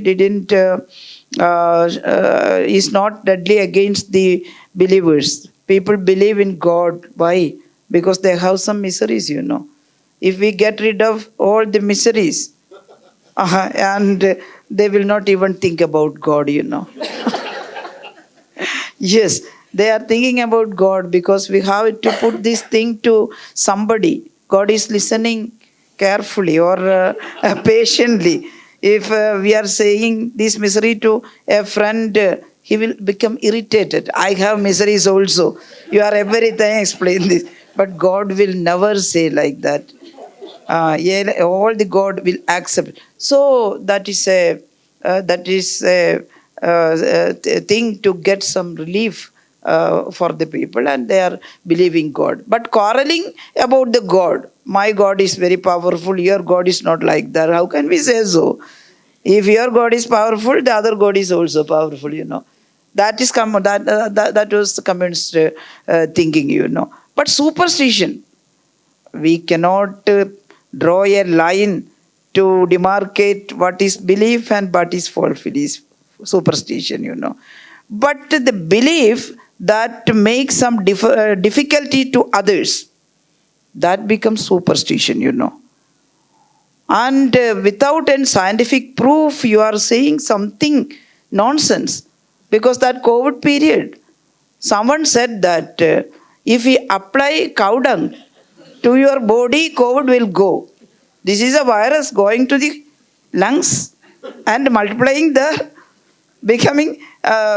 is not deadly against the believers. People believe in God. Why? Because they have some miseries. If we get rid of all the miseries, and they will not even think about God. Yes, they are thinking about God because we have to put this thing to somebody. God is listening carefully or patiently. If we are saying this misery to a friend, he will become irritated. I have miseries also. You are everything explain this. But God will never say like that. All the God will accept. So that is a thing to get some relief for the people, and they are believing God. But quarreling about the God, my God is very powerful, your God is not like that. How can we say so? If your God is powerful, the other God is also powerful, That is that was the communist thinking. But superstition, we cannot draw a line to demarcate what is belief and what is false belief, superstition. But the belief that makes some difficulty to others, that becomes superstition. And without any scientific proof, you are saying something nonsense. Because that COVID period, someone said that if we apply cow dung to your body, COVID will go. This is a virus going to the lungs and multiplying there,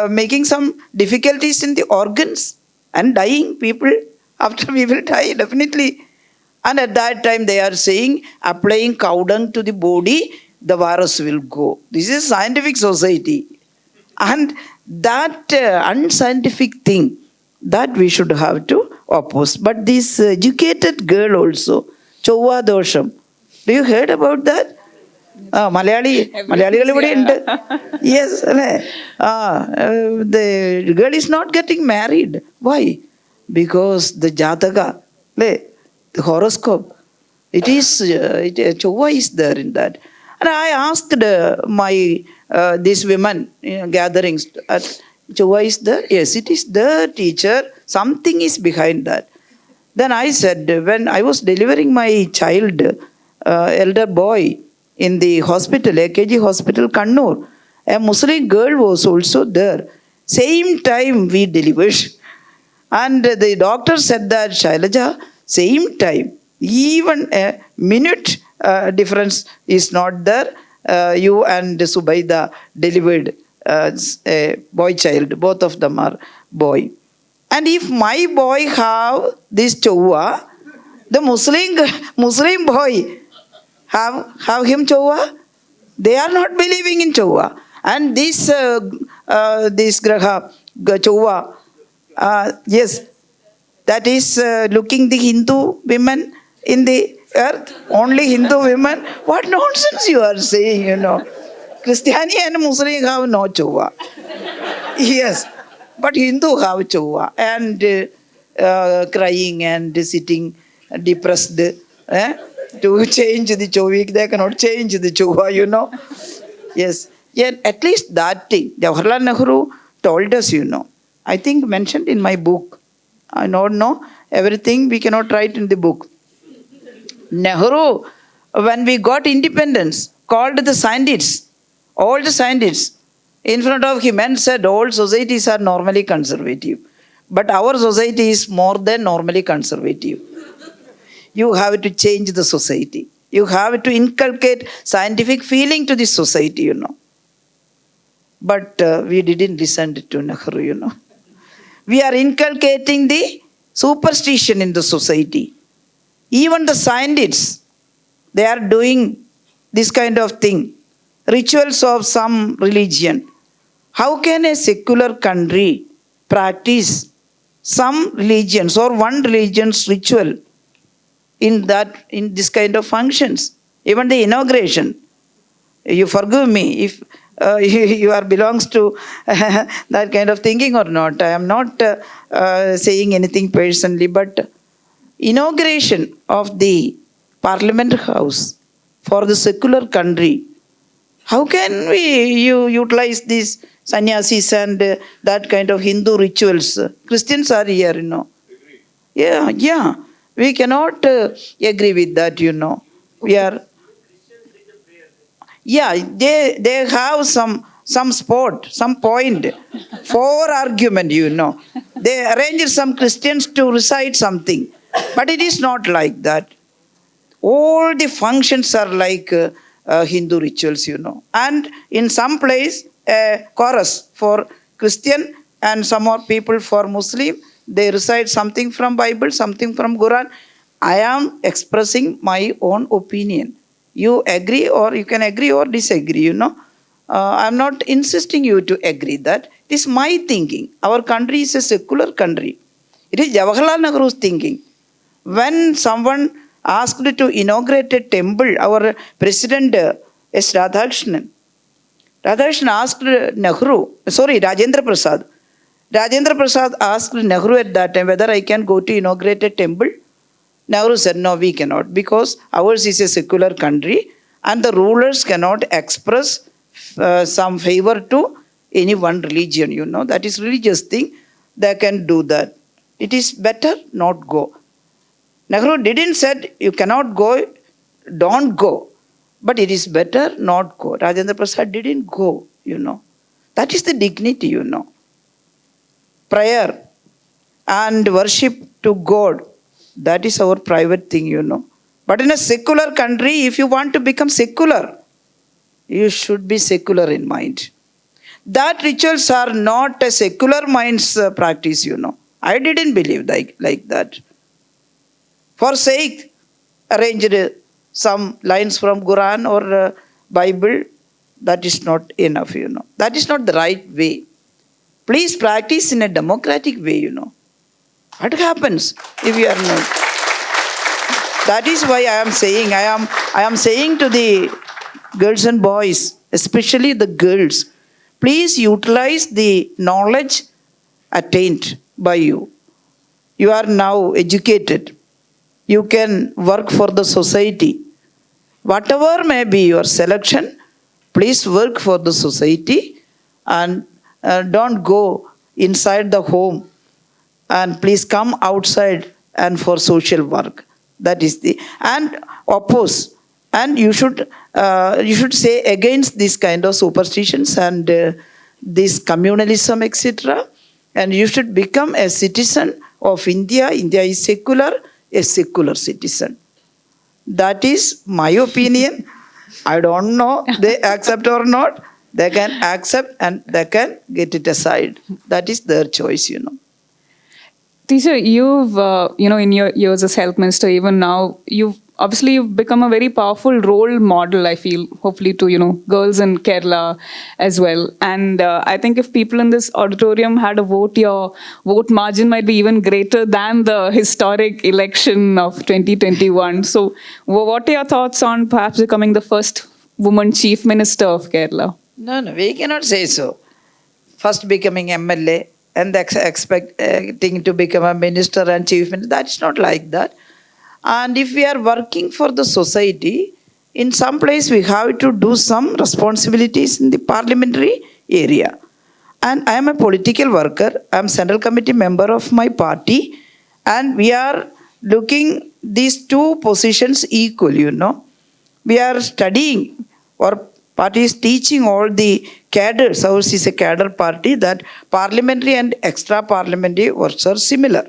making some difficulties in the organs and dying people. After we will die, definitely. And at that time they are saying, applying cow dung to the body, the virus will go. This is scientific society. And that unscientific thing, that we should have to oppose. But this educated girl also, Chova Dosham, do you heard about that? Malayaligal ഇവിടെ ഉണ്ട്. Yes, the girl is not getting married. Why? Because the Jataka, the horoscope, it is, Chova is there in that. And I asked these women gatherings, Chova is there? Yes, it is the teacher. Something is behind that. Then I said, when I was delivering my child, elder boy, in the hospital, AKG hospital, Kannur, a Muslim girl was also there. Same time we delivered. And the doctor said that, Shailaja, same time, even a minute difference is not there. You and Subaida delivered a boy child. Both of them are boy. And if my boy have this Chova, the Muslim boy have him Chova, they are not believing in Chova. And this Graha, Chova, yes, that is looking the Hindu women in the earth, only Hindu women. What nonsense you are saying, Christianity and Muslim have no Chova. Yes, but Hindu have Chova, and crying and sitting depressed to change the Chovik. They cannot change the Chova, Yes, yet at least that thing, Jawaharlal Nehru told us, I think mentioned in my book. I don't know everything, we cannot write in the book. Nehru, when we got independence, called the scientists, all the scientists, in front of him and said, all societies are normally conservative. But our society is more than normally conservative. You have to change the society. You have to inculcate scientific feeling to the society, But we didn't listen to Nehru, We are inculcating the superstition in the society. Even the scientists, they are doing this kind of thing. Rituals of some religion. How can a secular country practice some religions or one religion's ritual in this kind of functions? Even the inauguration. You forgive me if you are belongs to that kind of thinking or not. I am not saying anything personally, but inauguration of the Parliament House for the secular country, how can we utilize these sannyasis and that kind of Hindu rituals? Christians are here, Yeah. We cannot agree with that, We are. Yeah, they have some spot, some point for argument, They arrange some Christians to recite something. But it is not like that. All the functions are like Hindu rituals, And in some place, a chorus for Christian and some more people for Muslim, they recite something from Bible, something from Quran. I am expressing my own opinion. You agree, or you can agree or disagree, I'm not insisting you to agree that. It is my thinking. Our country is a secular country. It is Jawaharlal Nehru's thinking. When someone asked to inaugurate a temple, our president S. Radhakrishnan asked Rajendra Prasad. Rajendra Prasad asked Nehru at that time whether I can go to inaugurate a temple. Nehru said, no, we cannot, because ours is a secular country and the rulers cannot express some favor to any one religion, that is religious thing. They can do that. It is better not go. Nehru didn't say you cannot go, don't go. But it is better not go. Rajendra Prasad didn't go, That is the dignity, Prayer and worship to God, that is our private thing, But in a secular country, if you want to become secular, you should be secular in mind. That rituals are not a secular mind's practice, I didn't believe like that. Forsake, arranged some lines from Quran or Bible, that is not enough, That is not the right way. Please practice in a democratic way, What happens if you are not? That is why I am saying to the girls and boys, especially the girls, please utilize the knowledge attained by you. You are now educated. You can work for the society. Whatever may be your selection, please work for the society and don't go inside the home, and please come outside and for social work. That is and oppose, and you should say against this kind of superstitions and this communalism, etc. And you should become a citizen of India. India is secular, a secular citizen. That is my opinion. I don't know they accept or not. They can accept and they can get it aside. That is their choice, Teacher, you've, in your years as health minister, even now, you've become a very powerful role model, I feel, hopefully to, girls in Kerala as well. And I think if people in this auditorium had a vote, your vote margin might be even greater than the historic election of 2021. So what are your thoughts on perhaps becoming the first woman chief minister of Kerala? No, we cannot say so. First becoming MLA and expecting to become a minister and chief minister, that's not like that. And if we are working for the society, in some place we have to do some responsibilities in the parliamentary area. And I am a political worker. I am Central Committee member of my party. And we are looking these two positions equal, We are studying, or party is teaching all the cadres. Ours is a cadre party, that parliamentary and extra parliamentary works are similar.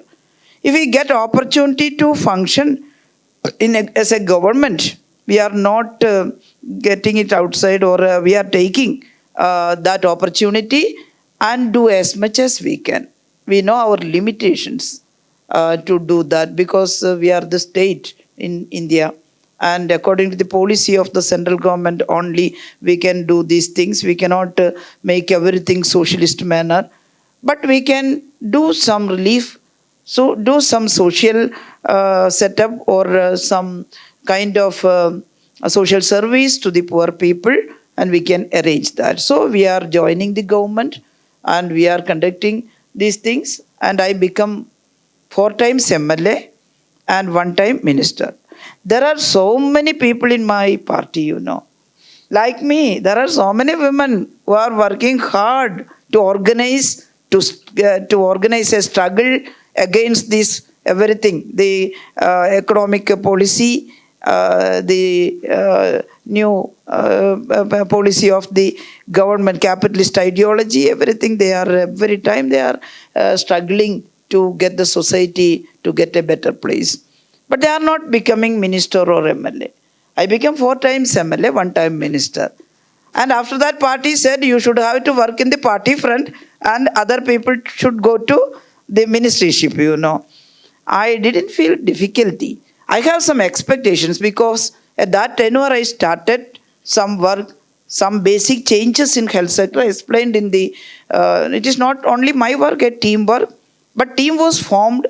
If we get opportunity to function as a government, we are not getting it outside, or we are taking that opportunity and do as much as we can. We know our limitations to do that, because we are the state in India. And according to the policy of the central government only, we can do these things. We cannot make everything socialist manner. But we can do some relief. So do some social setup, or some kind of social service to the poor people, and we can arrange that. So we are joining the government and we are conducting these things, and I become 4 times MLA and 1 time minister. There are so many people in my party, Like me, there are so many women who are working hard to organize a struggle against this everything, the economic policy, the new policy of the government, capitalist ideology, everything. Every time they are struggling to get the society to get a better place. But they are not becoming minister or MLA. I became 4 times MLA, 1 time minister. And after that, party said you should have to work in the party front and other people should go to the ministership, I didn't feel difficulty. I have some expectations, because at that tenure I started some work, some basic changes in health sector. I explained in the, it is not only my work, a teamwork, but team was formed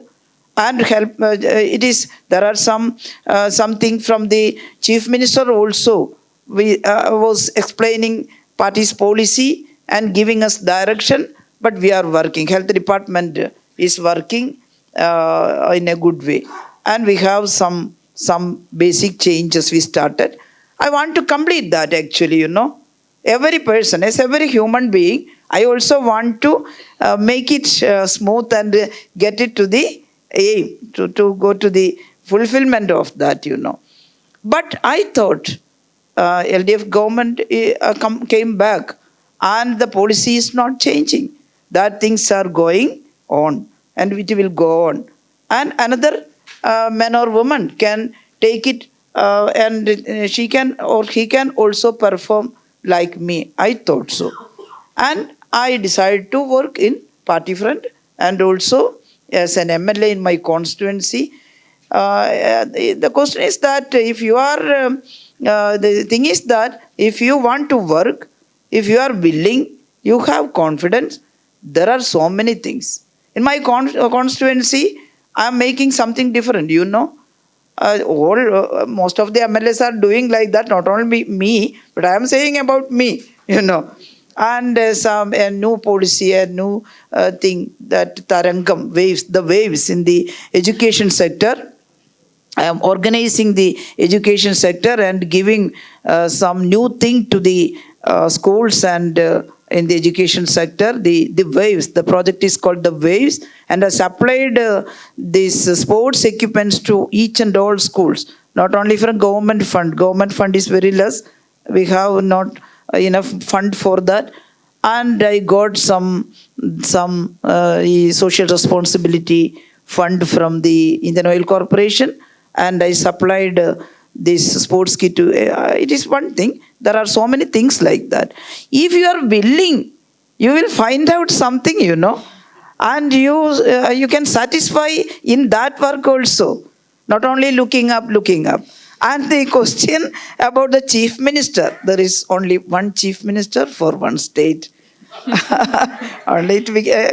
and help. There are something from the chief minister also. We was explaining party's policy and giving us direction, but we are working. Health department is working in a good way, and we have some basic changes we started. I want to complete that actually, Every person, as every human being, I also want to make it smooth and get it to the aim, to go to the fulfillment of that, But I thought LDF government came back and the policy is not changing. That things are going on and it will go on. And another man or woman can take it and she can or he can also perform like me. I thought so. And I decided to work in party front and also as an MLA in my constituency. The question is that if you are, the thing is that if you want to work, if you are willing, you have confidence, there are so many things. In my constituency, I am making something different, most of the MLAs are doing like that, not only me, but I am saying about me, And a new policy, a new thing, that Tarangam, the waves in the education sector. I am organizing the education sector and giving some new thing to the schools and in the education sector, the waves. The project is called the waves, and I supplied these sports equipments to each and all schools, not only from government fund. Government fund is very less. We have not enough fund for that, and I got some social responsibility fund from the Indian Oil Corporation, and I supplied this sports kit to. It is one thing. There are so many things like that. If you are willing, you will find out something, and you can satisfy in that work also. Not only looking up. And the question about the chief minister, there is only one chief minister for one state. Only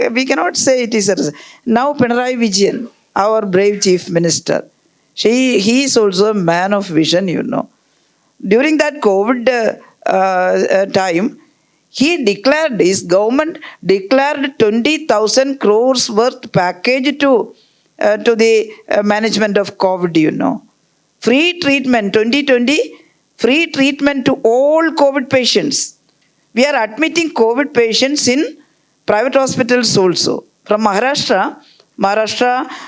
we cannot say it is now Pinarayi Vijayan, our brave chief minister. He is also a man of vision, During that COVID time, his government declared 20,000 crores worth package to the management of COVID, Free treatment, 2020, free treatment to all COVID patients. We are admitting COVID patients in private hospitals also. From Maharashtra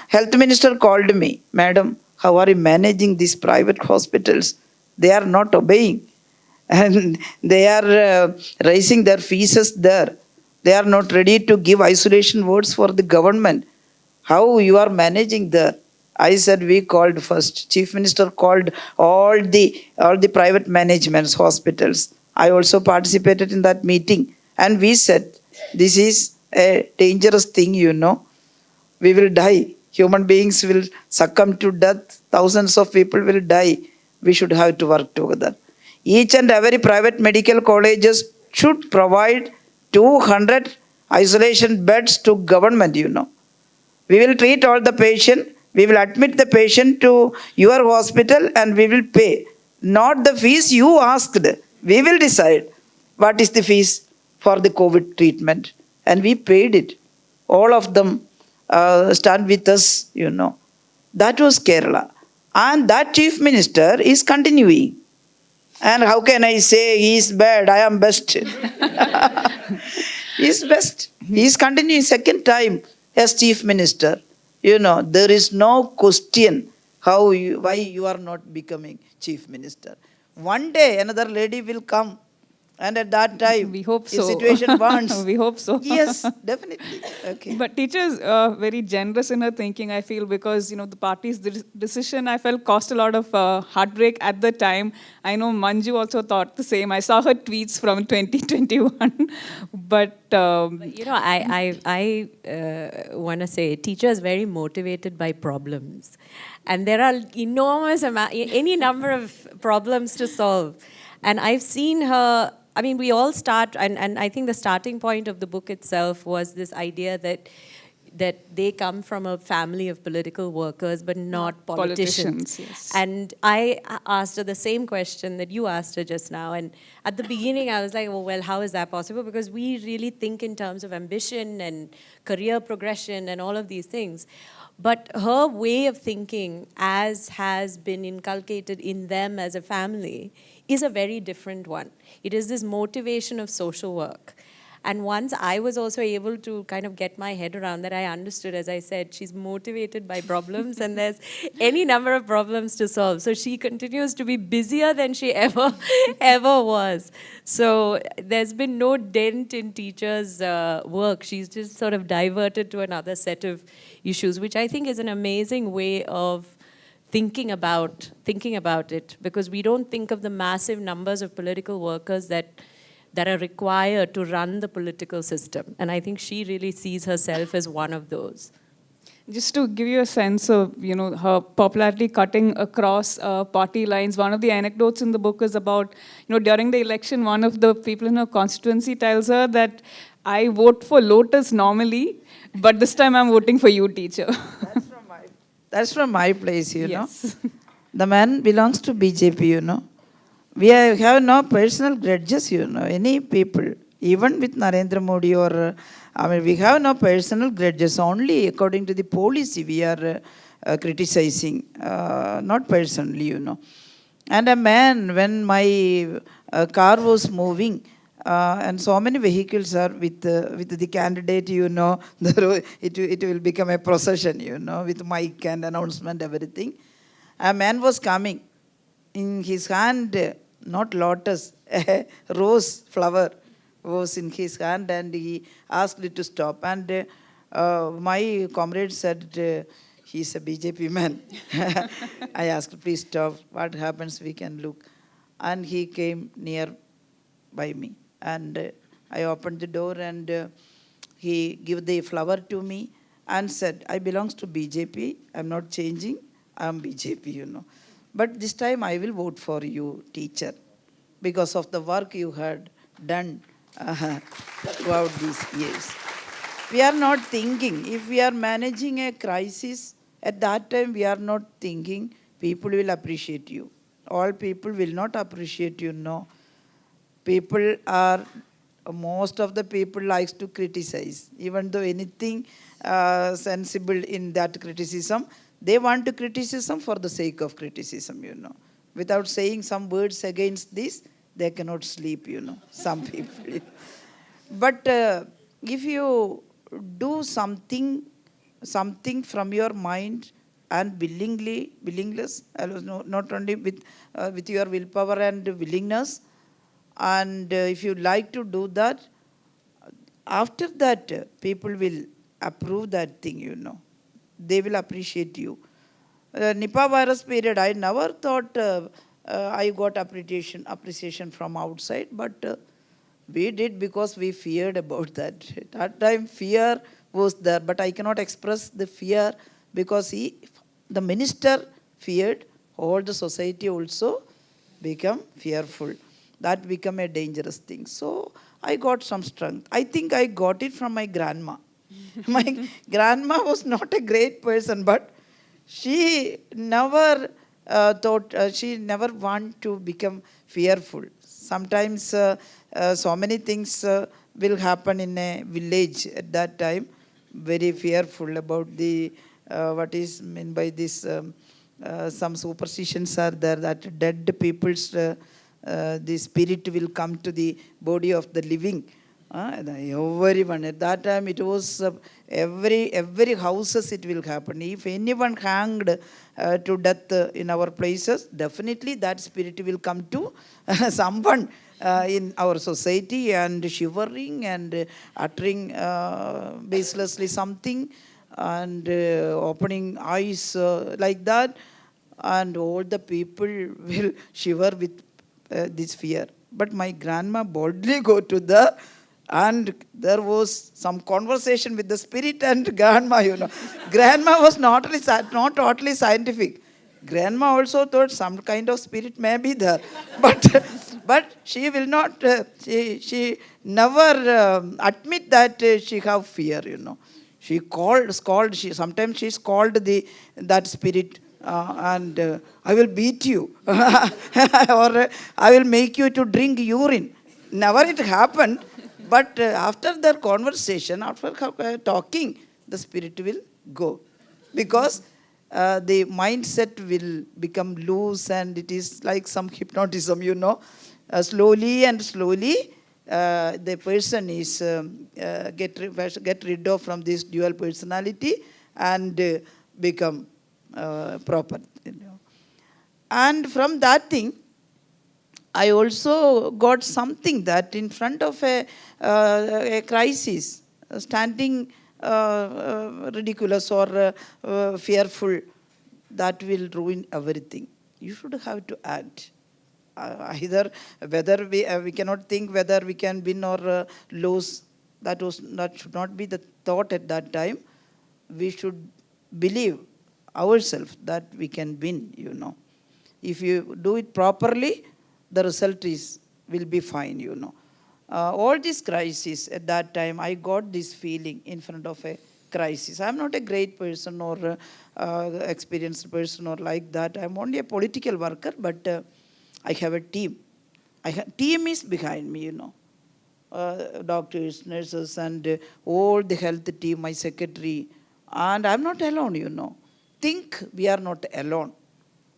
health minister called me, Madam, how are you managing these private hospitals? They are not obeying. And they are raising their fees there. They are not ready to give isolation wards for the government. How you are managing there? I said we called first. Chief Minister called all the private managements, hospitals. I also participated in that meeting. And we said, this is a dangerous thing, We will die. Human beings will succumb to death. Thousands of people will die. We should have to work together. Each and every private medical colleges should provide 200 isolation beds to government, We will treat all the patient. We will admit the patient to your hospital and we will pay. Not the fees you asked. We will decide what is the fees for the COVID treatment. And we paid it. All of them stand with us, That was Kerala. And that chief minister is continuing. And how can I say he is bad, I am best? He is best. He is continuing second time as chief minister. There is no question why you are not becoming chief minister. One day another lady will come, and at that time, we hope so. If situation wants. We hope so. Yes, definitely. Okay. But teacher is very generous in her thinking, I feel, because the party's decision, I felt, cost a lot of heartbreak at the time. I know Manju also thought the same. I saw her tweets from 2021. But I want to say, teacher is very motivated by problems, and there are any number of problems to solve. And I've seen her I mean, we all start, and I think the starting point of the book itself was this idea that they come from a family of political workers, but not politicians. Yes. And I asked her the same question that you asked her just now. And at the beginning, I was like, oh, well, how is that possible? Because we really think in terms of ambition and career progression and all of these things. But her way of thinking, as has been inculcated in them as a family, is a very different one. It is this motivation of social work. And once I was also able to kind of get my head around that, I understood, as I said, she's motivated by problems and there's any number of problems to solve. So she continues to be busier than she ever was. So there's been no dent in teachers' work. She's just sort of diverted to another set of issues, which I think is an amazing way of thinking about it, because we don't think of the massive numbers of political workers that are required to run the political system. And I think she really sees herself as one of those. Just to give you a sense of, her popularity cutting across party lines, one of the anecdotes in the book is about, during the election, one of the people in her constituency tells her that I vote for Lotus normally, but this time I'm voting for you, teacher. That's from my place, Yes. know. The man belongs to BJP, We have no personal grudges, any people, even with Narendra Modi or, we have no personal grudges, only according to the policy we are criticizing, not personally, And a man, when my car was moving, and so many vehicles are with the candidate, it will become a procession, with mic and announcement, everything. A man was coming. In his hand, not lotus, a rose flower was in his hand, and he asked it to stop. And my comrade said, he's a BJP man. I asked, please stop. What happens, we can look. And he came near by me. And I opened the door, and he gave the flower to me and said, I belongs to BJP. I'm not changing. I'm BJP, But this time I will vote for you, teacher, because of the work you had done throughout these years. We are not thinking, if we are managing a crisis, at that time we are not thinking people will appreciate you. All people will not appreciate you, no. People are, most of the people likes to criticize, even though anything sensible in that criticism, they want to criticism for the sake of criticism, Without saying some words against this, they cannot sleep, some people. But if you do something from your mind and willingness, not only with your willpower and willingness, and if you like to do that, after that, people will approve that thing, They will appreciate you. Nipah virus period, I never thought I got appreciation from outside, but we did because we feared about that. That time fear was there, but I cannot express the fear because the minister feared, all the society also become fearful. That become a dangerous thing. So I got some strength. I think I got it from my grandma. My grandma was not a great person, but she never she never want to become fearful. Sometimes so many things will happen in a village at that time, very fearful about the, what is meant by this, some superstitions are there that dead people's, the spirit will come to the body of the living. Everyone at that time it was every houses it will happen. If anyone hanged to death in our places, definitely that spirit will come to someone in our society and shivering and uttering baselessly something and opening eyes like that, and all the people will shiver with this fear. But my grandma boldly go to the, and there was some conversation with the spirit and grandma, Grandma was not totally scientific. Grandma also thought some kind of spirit may be there. But But she will not, she never admit that she have fear, She scold, sometimes she scold that spirit and I will beat you or I will make you to drink urine. Never it happened, but after their conversation, after talking, the spirit will go. Because the mindset will become loose and it is like some hypnotism, slowly and slowly the person is get rid of from this dual personality and become proper. And from that thing, I also got something that in front of a crisis, standing ridiculous or fearful, that will ruin everything. You should have to act. Either whether we cannot think whether we can win or lose. That should not be the thought at that time. We should believe ourselves that we can win. If you do it properly, the result will be fine. All these crises at that time, I got this feeling in front of a crisis. I'm not a great person or experienced person or like that. I'm only a political worker, but I have a team. Team is behind me, doctors, nurses, and all the health team, my secretary. And I'm not alone, Think we are not alone.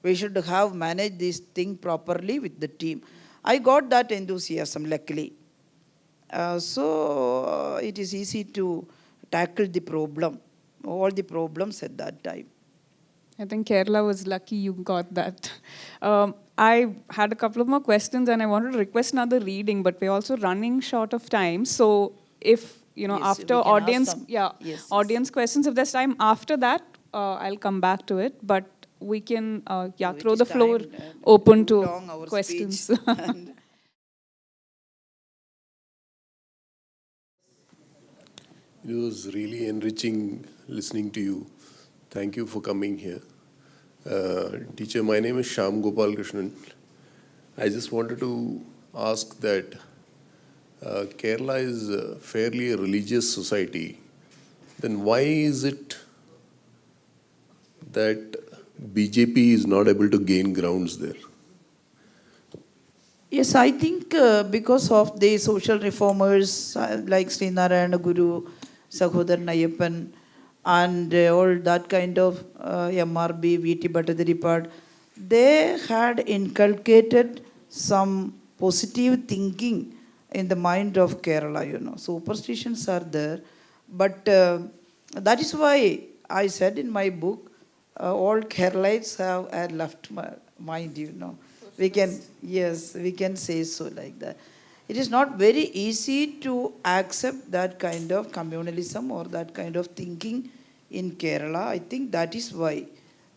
We should have managed this thing properly with the team. I got that enthusiasm, luckily. So it is easy to tackle the problem, all the problems at that time. I think Kerala was lucky you got that. I had a couple of more questions and I wanted to request another reading, but we're also running short of time. So if, Yes, after we can audience, ask some. Yes. audience questions, if there's time after that, I'll come back to it. But we can, So throw it the is floor time, open too to long our questions. speech. And it was really enriching listening to you. Thank you for coming here. Teacher, my name is Shyam Gopal Krishnan. I just wanted to ask that Kerala is fairly a religious society. Then why is it that BJP is not able to gain grounds there? Yes, I think because of the social reformers like Sri Narayana Guru, Sahodar Nayappan, and all that kind of MRB, VT Bhattacharya, they had inculcated some positive thinking in the mind of Kerala. Superstitions are there, but that is why I said in my book, all Keralites have a left mind. We can say so like that. It is not very easy to accept that kind of communalism or that kind of thinking in Kerala. I think that is why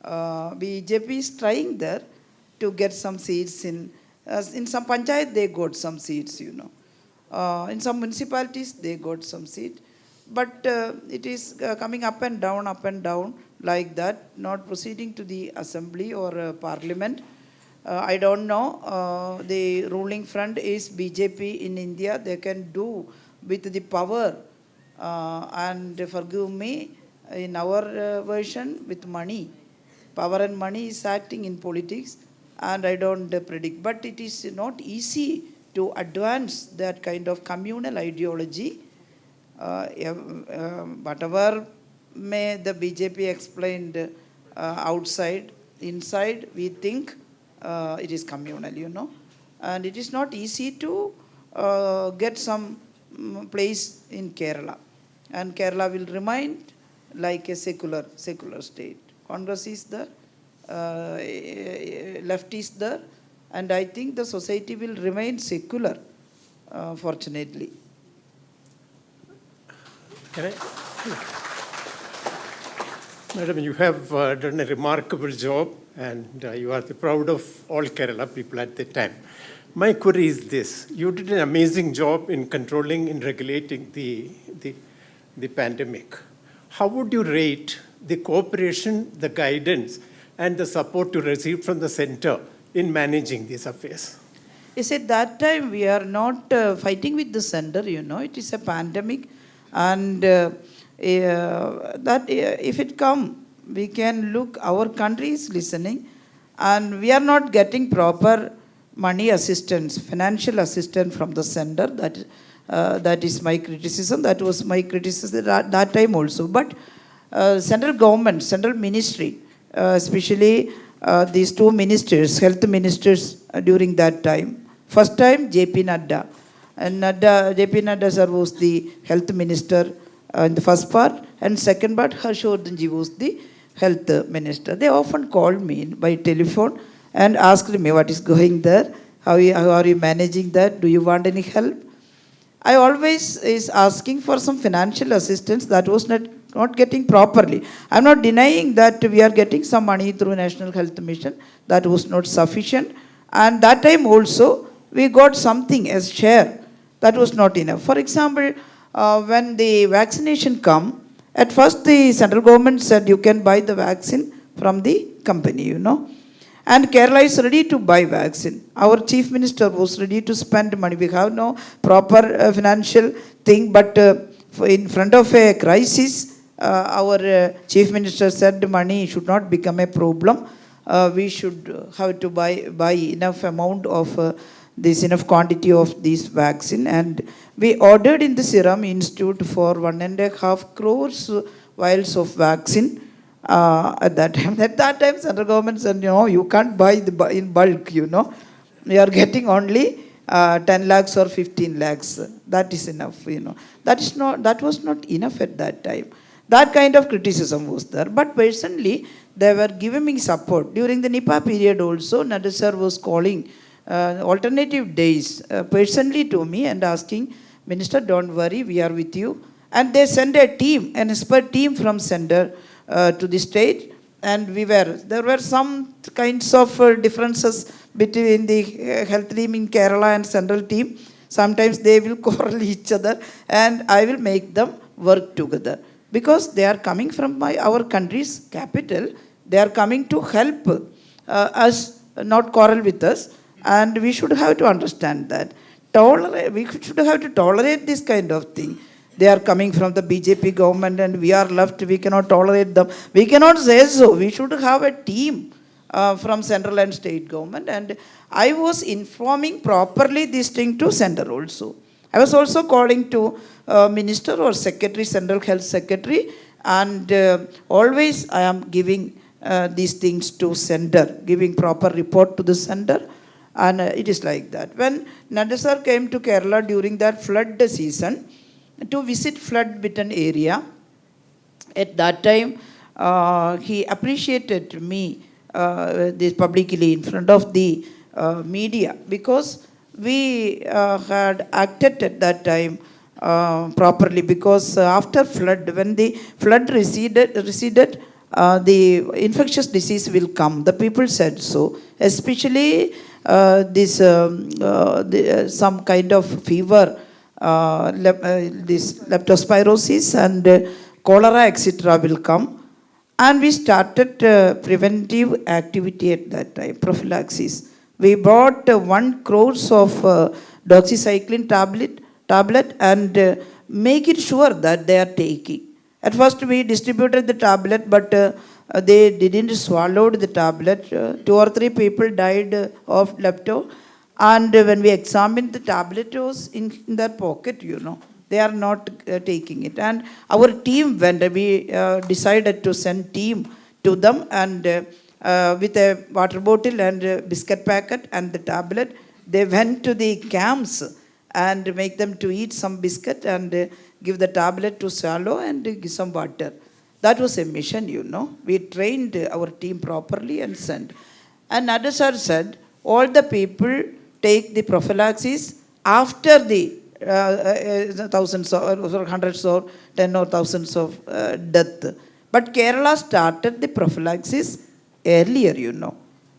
BJP is trying there to get some seats in some panchayat they got some seats, in some municipalities they got some seat, but it is coming up and down like that, not proceeding to the assembly or parliament. I don't know. The ruling front is BJP in India. They can do with the power and forgive me, in our version, with money. Power and money is acting in politics, and I don't predict. But it is not easy to advance that kind of communal ideology. Whatever may the BJP explained outside, inside we think it is communal, and it is not easy to get some place in Kerala. And Kerala will remain like a secular state. Congress is there, left is there, and I think the society will remain secular, fortunately. Can I? Madam, you have done a remarkable job, and you are the proud of all Kerala people at the time. My query is this. You did an amazing job in controlling and regulating the pandemic. How would you rate the cooperation, the guidance, and the support you received from the center in managing these affairs? They said that time we are not fighting with the center, it is a pandemic, and that if it come, we can look, our country is listening, and we are not getting proper money assistance, financial assistance from the center. That is my criticism. That was my criticism that time also. But central government, central ministry, especially these two ministers, health ministers during that time. First time, J.P. Nadda. And J.P. Nadda sir was the health minister in the first part, and second part, Harshvardhanji was the health minister. They often called me by telephone and asked me what is going there, how are you managing that, do you want any help? I always is asking for some financial assistance that was not getting properly. I'm not denying that we are getting some money through National Health Mission. That was not sufficient. And that time also, we got something as share. That was not enough. For example, when the vaccination come, at first the central government said you can buy the vaccine from the company, And Kerala is ready to buy vaccine. Our chief minister was ready to spend money. We have no proper financial thing, but in front of a crisis, our chief minister said money should not become a problem. We should have to buy enough amount of enough quantity of this vaccine, and we ordered in the Serum Institute for 1.5 crores vials of vaccine. At that time, central government said, you can't buy in bulk, We are getting only 10 lakhs or 15 lakhs. That is enough, That was not enough at that time. That kind of criticism was there. But personally, they were giving me support. During the Nipah period also, Nadda sir was calling alternative days personally to me and asking, Minister, don't worry, we are with you. And they sent a team, an expert team from center to the state, and there were some kinds of differences between the health team in Kerala and central team. Sometimes they will quarrel each other, and I will make them work together. Because they are coming from our country's capital, they are coming to help us, not quarrel with us, and we should have to understand that. We should have to tolerate this kind of thing. They are coming from the BJP government and we are left, we cannot tolerate them. We cannot say so. We should have a team from central and state government, and I was informing properly this thing to center also. I was also calling to minister or secretary, central health secretary, and always I am giving these things to center, giving proper report to the center, and it is like that. When Nadda sir came to Kerala during that flood season to visit flood-bitten area, at that time he appreciated me this publicly in front of the media, because we had acted at that time properly, because after flood, when the flood receded, the infectious disease will come. The people said so, especially some kind of fever, this leptospirosis and cholera, etc. will come. And we started preventive activity at that time, prophylaxis. We bought 1 crores of doxycycline tablet and make it sure that they are taking. At first we distributed the tablet, but they didn't swallow the tablet. 2 or 3 people died of lepto. And when we examined, the tablet was in their pocket, They are not taking it. And our team went, we decided to send team to them, and with a water bottle and a biscuit packet and the tablet, they went to the camps and make them to eat some biscuit and give the tablet to swallow and give some water. That was a mission, We trained our team properly and sent. And Nadda sir said, all the people take the prophylaxis after the thousands or hundreds or 10 or thousands of death. But Kerala started the prophylaxis earlier,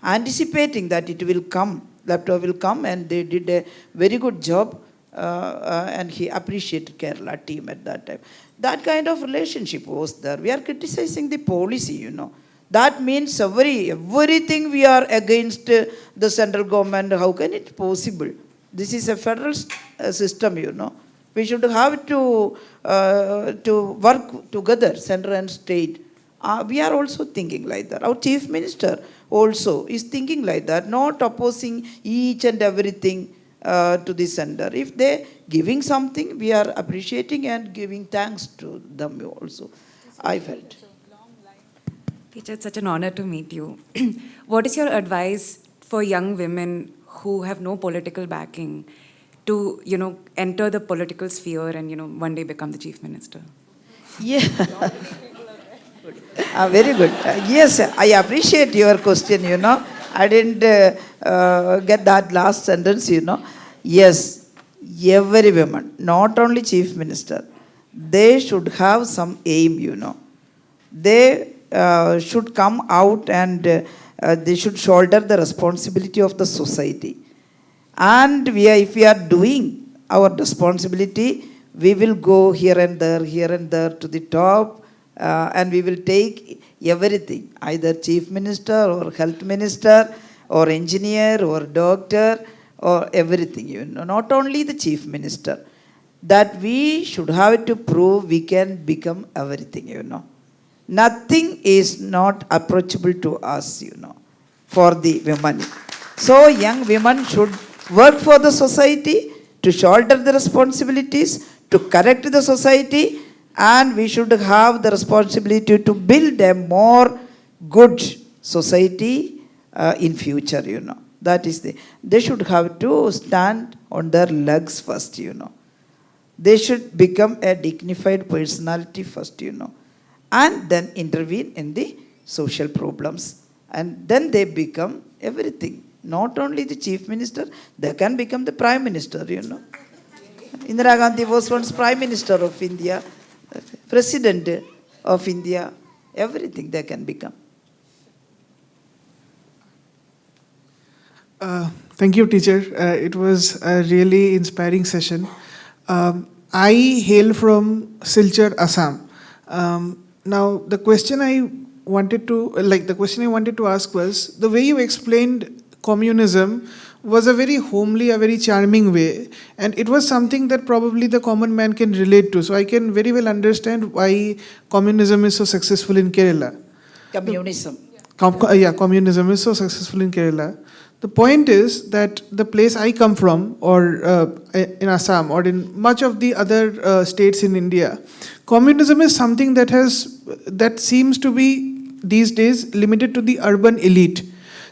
anticipating that it will come, lepto will come, and they did a very good job, and he appreciated Kerala team at that time. That kind of relationship was there. We are criticizing the policy, That means everything we are against the central government. How can it possible? This is a federal system, you know. We should have to work together, center and state. We are also thinking like that. Our chief minister also is thinking like that, not opposing each and everything to the center. If they giving something, we are appreciating and giving thanks to them also. I felt. Teacher, it's such an honor to meet you. What is your advice for young women who have no political backing to, enter the political sphere and, one day become the chief minister? Yeah. Very good. Yes, I appreciate your question, you know. I didn't get that last sentence, you know. Yes, every woman, not only chief minister, they should have some aim, you know. They should come out and they should shoulder the responsibility of the society. And if we are doing our responsibility, we will go here and there to the top, and we will take everything, either chief minister or health minister or engineer or doctor or everything, you know. Not only the chief minister, that we should have to prove we can become everything, you know. Nothing is not approachable to us, you know, for the women. So young women should work for the society, to shoulder the responsibilities, to correct the society, and we should have the responsibility to build a more good society in future, you know. That is they should have to stand on their legs first, you know. They should become a dignified personality first, you know, and then intervene in the social problems. And then they become everything. Not only the chief minister, they can become the prime minister, you know. Indira Gandhi was once prime minister of India, president of India, everything they can become. Thank you, teacher. It was a really inspiring session. I hail from Silchar, Assam. Now, the question I wanted to ask was, the way you explained communism was a very homely, a very charming way, and it was something that probably the common man can relate to. So I can very well understand why communism is so successful in Kerala. Communism. Communism is so successful in Kerala. The point is that the place I come from, or in Assam, or in much of the other states in India, communism is something that seems to be these days limited to the urban elite.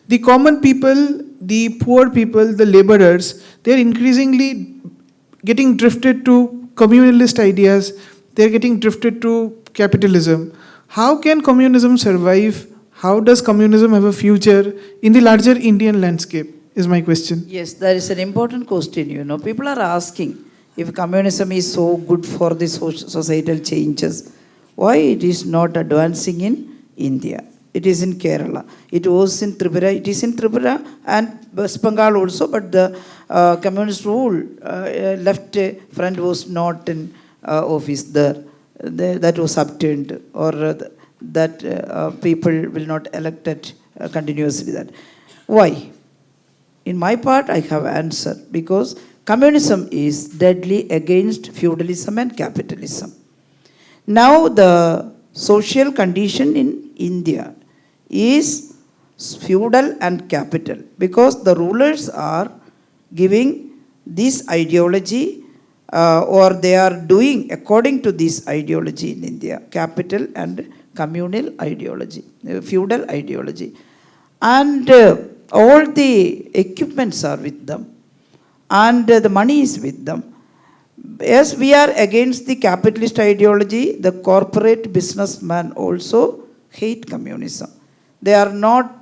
The common people, the poor people, the laborers, they're increasingly getting drifted to communalist ideas. They're getting drifted to capitalism. How can communism survive? How does communism have a future in the larger Indian landscape, is my question. Yes, that is an important question, you know. People are asking if communism is so good for the societal changes, why it is not advancing in India? It is in Kerala. It was in Tripura. It is in Tripura and West Bengal also, but the communist rule, left front was not in office there. That was obtained, or that people will not elected continuously. That why? In my part, I have answer, because communism is deadly against feudalism and capitalism. Now the social condition in India is feudal and capital, because the rulers are giving this ideology or they are doing according to this ideology in India, capital and communal ideology, feudal ideology. And all the equipments are with them, and the money is with them. Yes, we are against the capitalist ideology. The corporate businessmen also hate communism. They are not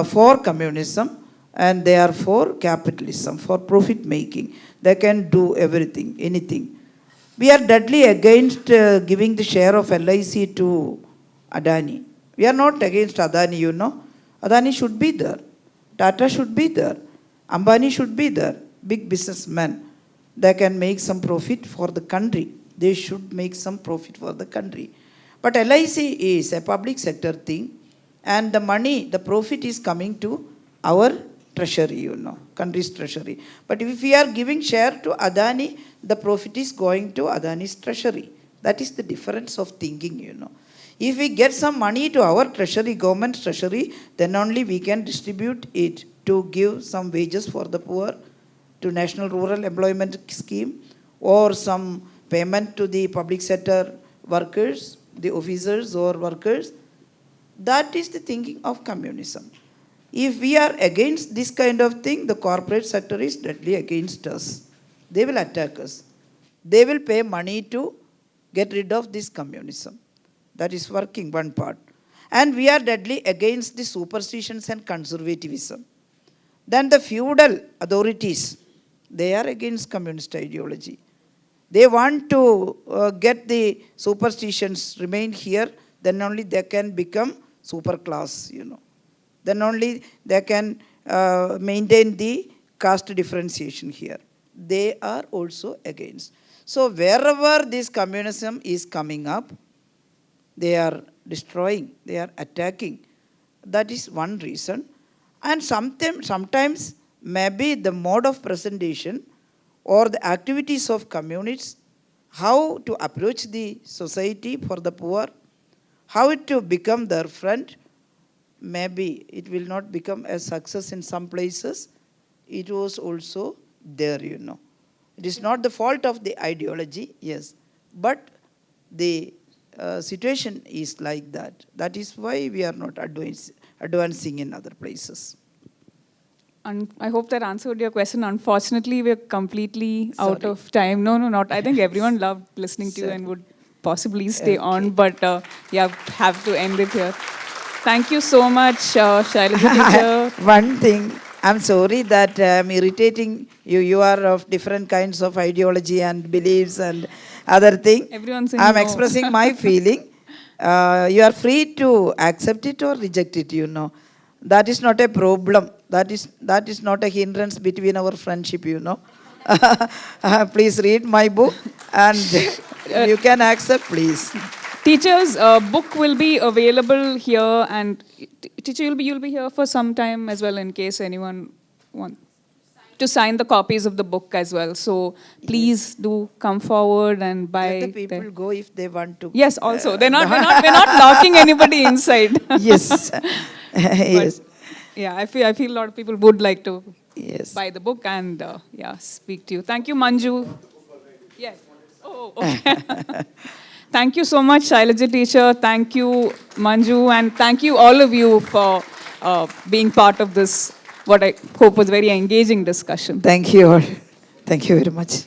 for communism, and they are for capitalism, for profit making. They can do everything, anything. We are deadly against giving the share of LIC to Adani. We are not against Adani, you know. Adani should be there. Tata should be there. Ambani should be there. Big businessmen. They can make some profit for the country. They should make some profit for the country. But LIC is a public sector thing. and the money, the profit is coming to our treasury, country's treasury. But if we are giving share to Adani, the profit is going to Adani's treasury. That is the difference of thinking. If we get some money to our treasury, government treasury, then only we can distribute it to give some wages for the poor, to National Rural Employment Scheme, or some payment to the public sector workers, the officers or workers. That is the thinking of communism. If we are against this kind of thing, the corporate sector is deadly against us. They will attack us. They will pay money to get rid of this communism. That is working one part. And we are deadly against the superstitions and conservatism. Then the feudal authorities, they are against communist ideology. They want to get the superstitions remain here, then only they can become super class, Then only they can maintain the caste differentiation here. They are also against. So wherever this communism is coming up, they are destroying, they are attacking. That is one reason. And sometimes maybe the mode of presentation or the activities of communists, how to approach the society for the poor, how to become their friend, maybe it will not become a success in some places. It was also there, It is not the fault of the ideology, yes, but the situation is like that. That is why we are not advancing in other places. And I hope that answered your question. Unfortunately, we're completely out of time. No, not. I think everyone loved listening to you and would possibly stay on, but have to end it here. Thank you so much, Shailaja teacher. One thing, I'm sorry that I'm irritating you. You are of different kinds of ideology and beliefs and other thing. Everyone's saying I'm no. expressing my feeling. You are free to accept it or reject it, That is not a problem. That is not a hindrance between our friendship, Please read my book and you can accept, please. Teacher's book will be available here, and teacher, you'll be here for some time as well in case anyone wants to sign the copies of the book as well. So please do come forward and buy. Let the people go if they want to. Yes, also we're not locking anybody inside. Yes. Yes. Yeah, I feel a lot of people would like to buy the book and speak to you. Thank you, Manju. Yes. Oh, okay. Thank you so much, Shailaja teacher. Thank you, Manju, and thank you all of you for being part of this, what I hope was very engaging discussion. Thank you all. Thank you very much.